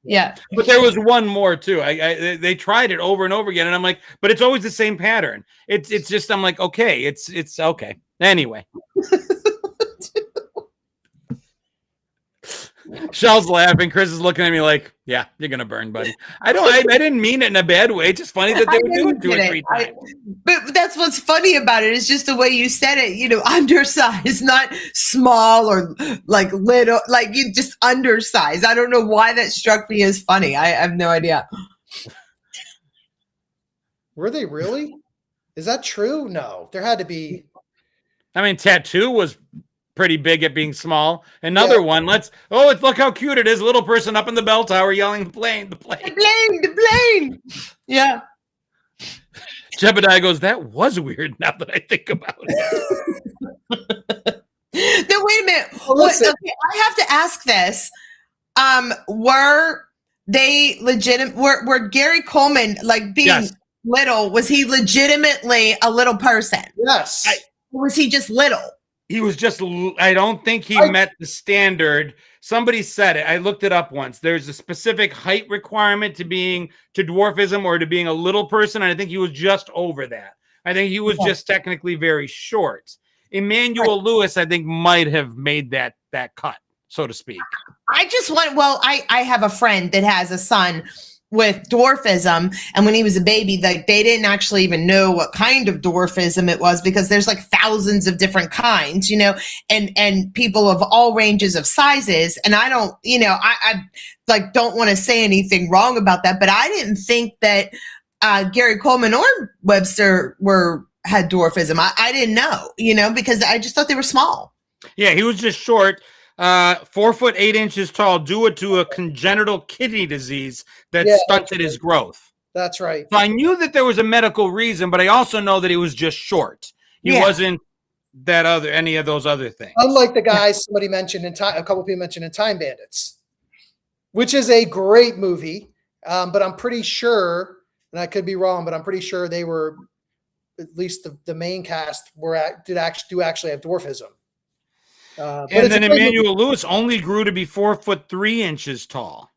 Speaker 3: Yeah.
Speaker 1: But there was one more too. They tried it over and over again, and I'm like, but it's always the same pattern. It's just I'm like, okay, it's okay. Anyway. Shell's laughing. Chris is looking at me like, yeah, you're gonna burn, buddy. I didn't mean it in a bad way. It's just funny that they would do it 2 or 3 times.
Speaker 3: But that's what's funny about it. It's just the way you said it, undersized, not small or like little, like you just undersized. I don't know why that struck me as funny. I have no idea.
Speaker 2: Were they really? Is that true? No, there had to be.
Speaker 1: I mean, Tattoo was pretty big at being small. Another one. Look how cute it is. A little person up in the bell tower yelling, the plane.
Speaker 3: The plane. Yeah.
Speaker 1: Jebediah goes, that was weird now that I think about it.
Speaker 3: Now, wait a minute.
Speaker 2: Well,
Speaker 3: okay, I have to ask this. Were they legitimate? Were Gary Coleman, like being little, was he legitimately a little person?
Speaker 2: Yes.
Speaker 3: Or was he just little?
Speaker 1: He was just, I don't think he met the standard. Somebody said it. I looked it up once. There's a specific height requirement to dwarfism or to being a little person. And I think he was just over that. I think he was just technically very short. Emmanuel Lewis, I think, might have made that cut, so to speak.
Speaker 3: I just want, I have a friend that has a son with dwarfism, and when he was a baby, like they didn't actually even know what kind of dwarfism it was, because there's like thousands of different kinds, and people of all ranges of sizes. And I don't, I like don't want to say anything wrong about that, but I didn't think that Gary Coleman or Webster had dwarfism. I didn't know, because I just thought they were small.
Speaker 1: Yeah, he was just short. 4 foot 8 inches tall, due to a congenital kidney disease that stunted his growth.
Speaker 2: That's right.
Speaker 1: So I knew that there was a medical reason, but I also know that he was just short. He wasn't any of those other things.
Speaker 2: Unlike the guys somebody mentioned a couple of people mentioned in Time Bandits, which is a great movie. But I'm pretty sure, and I could be wrong, but I'm pretty sure they were, at least the main cast do actually have dwarfism.
Speaker 1: And then Emmanuel Lewis only grew to be 4 foot 3 inches tall,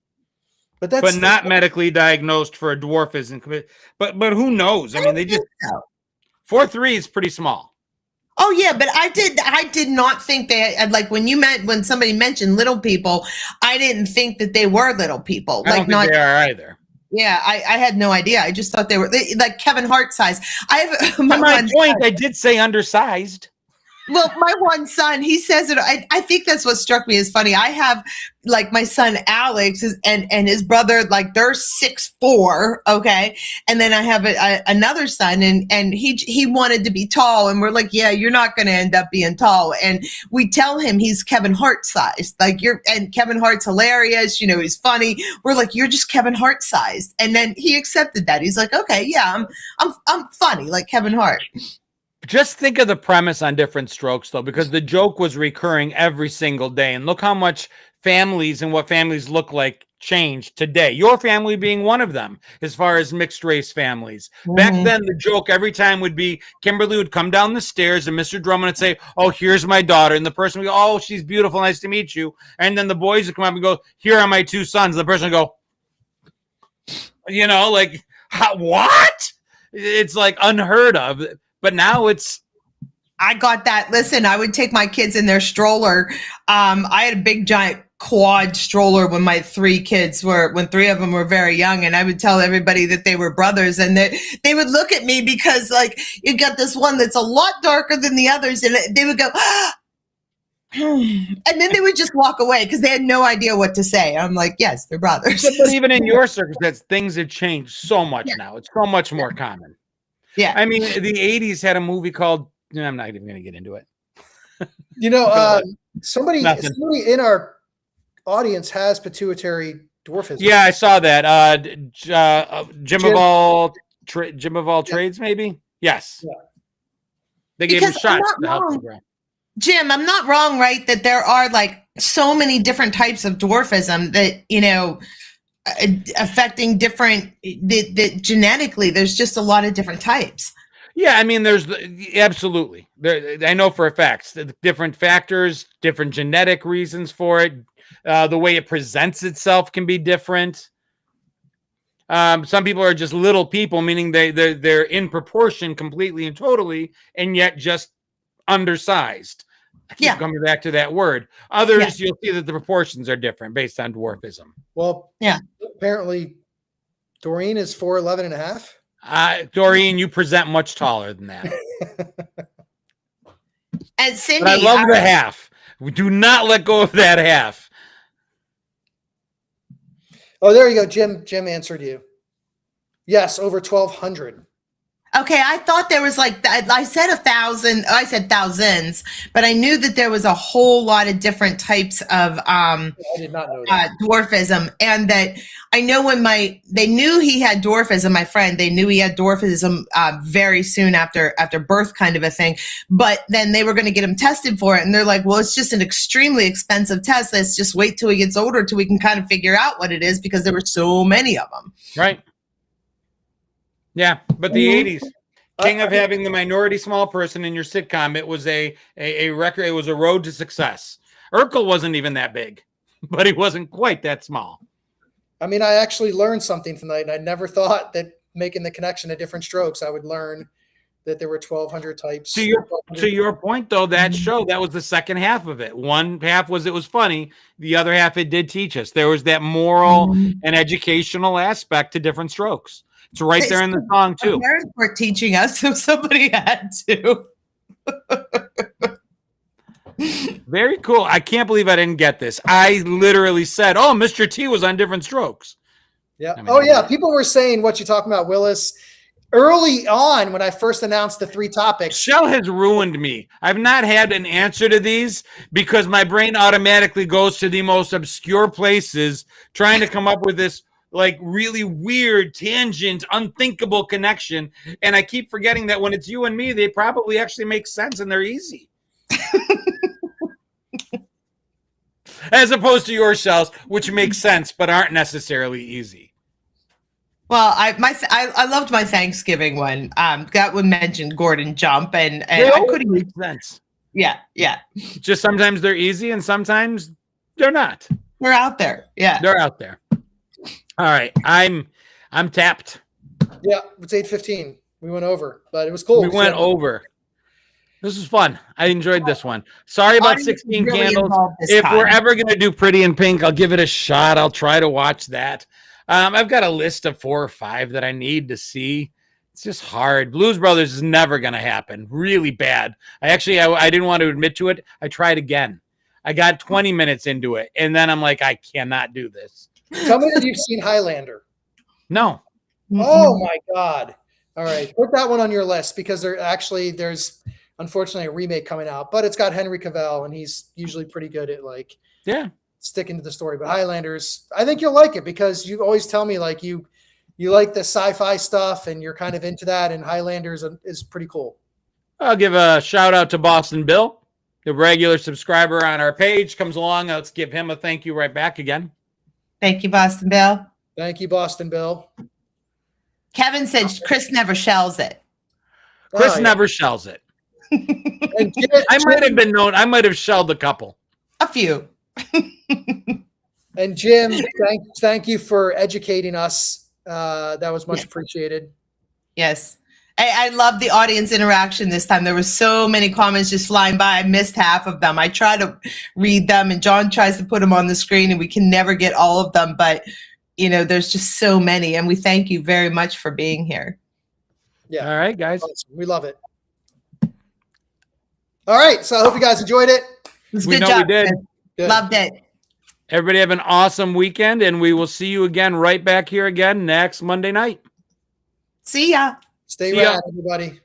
Speaker 1: but not medically diagnosed for a dwarfism. But who knows? I mean, they just 4'3" is pretty small.
Speaker 3: Oh yeah, but I did not think they had, like when somebody mentioned little people, I didn't think that they were little people.
Speaker 1: I don't think they are either.
Speaker 3: Yeah, I had no idea. I just thought they were like Kevin Hart size. I have
Speaker 1: my point. I did say undersized.
Speaker 3: Well, my one son, he says it. I think that's what struck me as funny. I have like my son Alex and his brother, like they're 6'4", okay, and then I have another son, and he wanted to be tall, and we're like, yeah, you're not going to end up being tall, and we tell him he's Kevin Hart sized, and Kevin Hart's hilarious, he's funny. We're like, you're just Kevin Hart sized, and then he accepted that. He's like, okay, yeah, I'm funny like Kevin Hart.
Speaker 1: Just think of the premise on Different Strokes, though, because the joke was recurring every single day. And look how much families and what families look like changed today. Your family being one of them, as far as mixed race families. Mm-hmm. Back then, the joke every time would be Kimberly would come down the stairs and Mr. Drummond would say, oh, here's my daughter. And the person would go, oh, she's beautiful. Nice to meet you. And then the boys would come up and go, here are my 2 sons. And the person would go, like, what? It's like unheard of. But now I
Speaker 3: got that. Listen, I would take my kids in their stroller. I had a big giant quad stroller when my three of them were very young, and I would tell everybody that they were brothers, and they would look at me because like you got this one that's a lot darker than the others, and they would go and then they would just walk away because they had no idea what to say. I'm like, yes, they're brothers.
Speaker 1: But even in your circumstance, things have changed so much now. It's so much more common.
Speaker 3: Yeah.
Speaker 1: I mean, the 80s had a movie called, I'm not even going to get into it.
Speaker 2: Somebody in our audience has pituitary dwarfism.
Speaker 1: Yeah, I saw that. Jim of all trades, maybe? Yes. Yeah. They gave him shots to help him grow.
Speaker 3: Jim, I'm not wrong, right? That there are like so many different types of dwarfism that, affecting different, that genetically, there's just a lot of different types.
Speaker 1: Yeah, I mean, there's absolutely. I know for a fact, the different factors, different genetic reasons for it. The way it presents itself can be different. Some people are just little people, meaning they're in proportion completely and totally, and yet just undersized. I keep coming back to that word. Others, you'll see that the proportions are different based on dwarfism.
Speaker 2: Well, apparently Doreen is 4'11" and a half.
Speaker 1: Doreen, you present much taller than that.
Speaker 3: And Cindy,
Speaker 1: but I love the half. We do not let go of that half.
Speaker 2: Oh, there you go. Jim answered you. Yes, over 1,200.
Speaker 3: Okay, I thought there was like, I said 1,000. I said thousands, but I knew that there was a whole lot of different types of
Speaker 2: I did not know that.
Speaker 3: Dwarfism, and that I know when they knew he had dwarfism. My friend, they knew he had dwarfism very soon after birth, kind of a thing. But then they were going to get him tested for it, and they're like, "Well, it's just an extremely expensive test. Let's just wait till he gets older till we can kind of figure out what it is because there were so many of them."
Speaker 1: Right. Yeah, but the 80s, king of having the minority small person in your sitcom, it was a record. It was a road to success. Urkel wasn't even that big, but he wasn't quite that small.
Speaker 2: I mean, I actually learned something tonight, and I never thought that making the connection to different strokes, I would learn that there were 1,200 types.
Speaker 1: To your point, though, that show, that was the second half of it. One half was it was funny. The other half, it did teach us. There was that moral and educational aspect to different strokes. It's right there in the song, too.
Speaker 3: Parents were teaching us, so somebody had to.
Speaker 1: Very cool. I can't believe I didn't get this. I literally said, "Oh, Mr. T was on different strokes."
Speaker 2: Yeah. I mean, people were saying what you're talking about, Willis. Early on, when I first announced the 3 topics.
Speaker 1: Shell has ruined me. I've not had an answer to these because my brain automatically goes to the most obscure places trying to come up with this like really weird tangent, unthinkable connection. And I keep forgetting that when it's you and me, they probably actually make sense and they're easy. As opposed to your shells, which make sense, but aren't necessarily easy.
Speaker 3: Well, I loved my Thanksgiving one. That one mentioned Gordon Jump and
Speaker 1: they I couldn't make sense.
Speaker 3: Yeah.
Speaker 1: Just sometimes they're easy and sometimes they're not.
Speaker 3: They're out there. Yeah.
Speaker 1: They're out there. All right. I'm tapped.
Speaker 2: Yeah, it's 8:15. We went over, but it was cool.
Speaker 1: We went over. This was fun. I enjoyed this one. Sorry about 16 really Candles. If we're ever going to do Pretty in Pink, I'll give it a shot. I'll try to watch that. I've got a list of 4 or 5 that I need to see. It's just hard. Blues Brothers is never going to happen. Really bad. I didn't want to admit to it. I tried again. I got 20 minutes into it, and then I'm like, I cannot do this.
Speaker 2: Tell me that you've seen Highlander.
Speaker 1: No.
Speaker 2: Oh, my God. All right. Put that one on your list because there's unfortunately a remake coming out, but it's got Henry Cavill, and he's usually pretty good at sticking to the story. But Highlanders, I think you'll like it because you always tell me like you like the sci-fi stuff and you're kind of into that, and Highlanders is pretty cool.
Speaker 1: I'll give a shout out to Boston Bill, the regular subscriber on our page comes along. Let's give him a thank you right back again.
Speaker 3: Thank you, Boston Bill.
Speaker 2: Thank you, Boston Bill.
Speaker 3: Kevin said Chris never shells it.
Speaker 1: Chris never shells it. I might have shelled a couple.
Speaker 3: A few.
Speaker 2: And Jim, thank you for educating us. That was much appreciated.
Speaker 3: Yes. I love the audience interaction this time. There were so many comments just flying by. I missed half of them. I try to read them, and John tries to put them on the screen, and we can never get all of them. But, you know, there's just so many, and we thank you very much for being here.
Speaker 2: Yeah.
Speaker 1: All right, guys.
Speaker 2: Awesome. We love it. All right. So I hope you guys enjoyed it.
Speaker 3: It was a
Speaker 1: We
Speaker 3: good
Speaker 1: know
Speaker 3: job.
Speaker 1: we did.
Speaker 3: Ted.
Speaker 2: Good.
Speaker 3: Loved it.
Speaker 1: Everybody have an awesome weekend, and we will see you again right back here again next Monday night.
Speaker 3: See ya.
Speaker 2: Stay
Speaker 1: See ya.
Speaker 2: rad, everybody.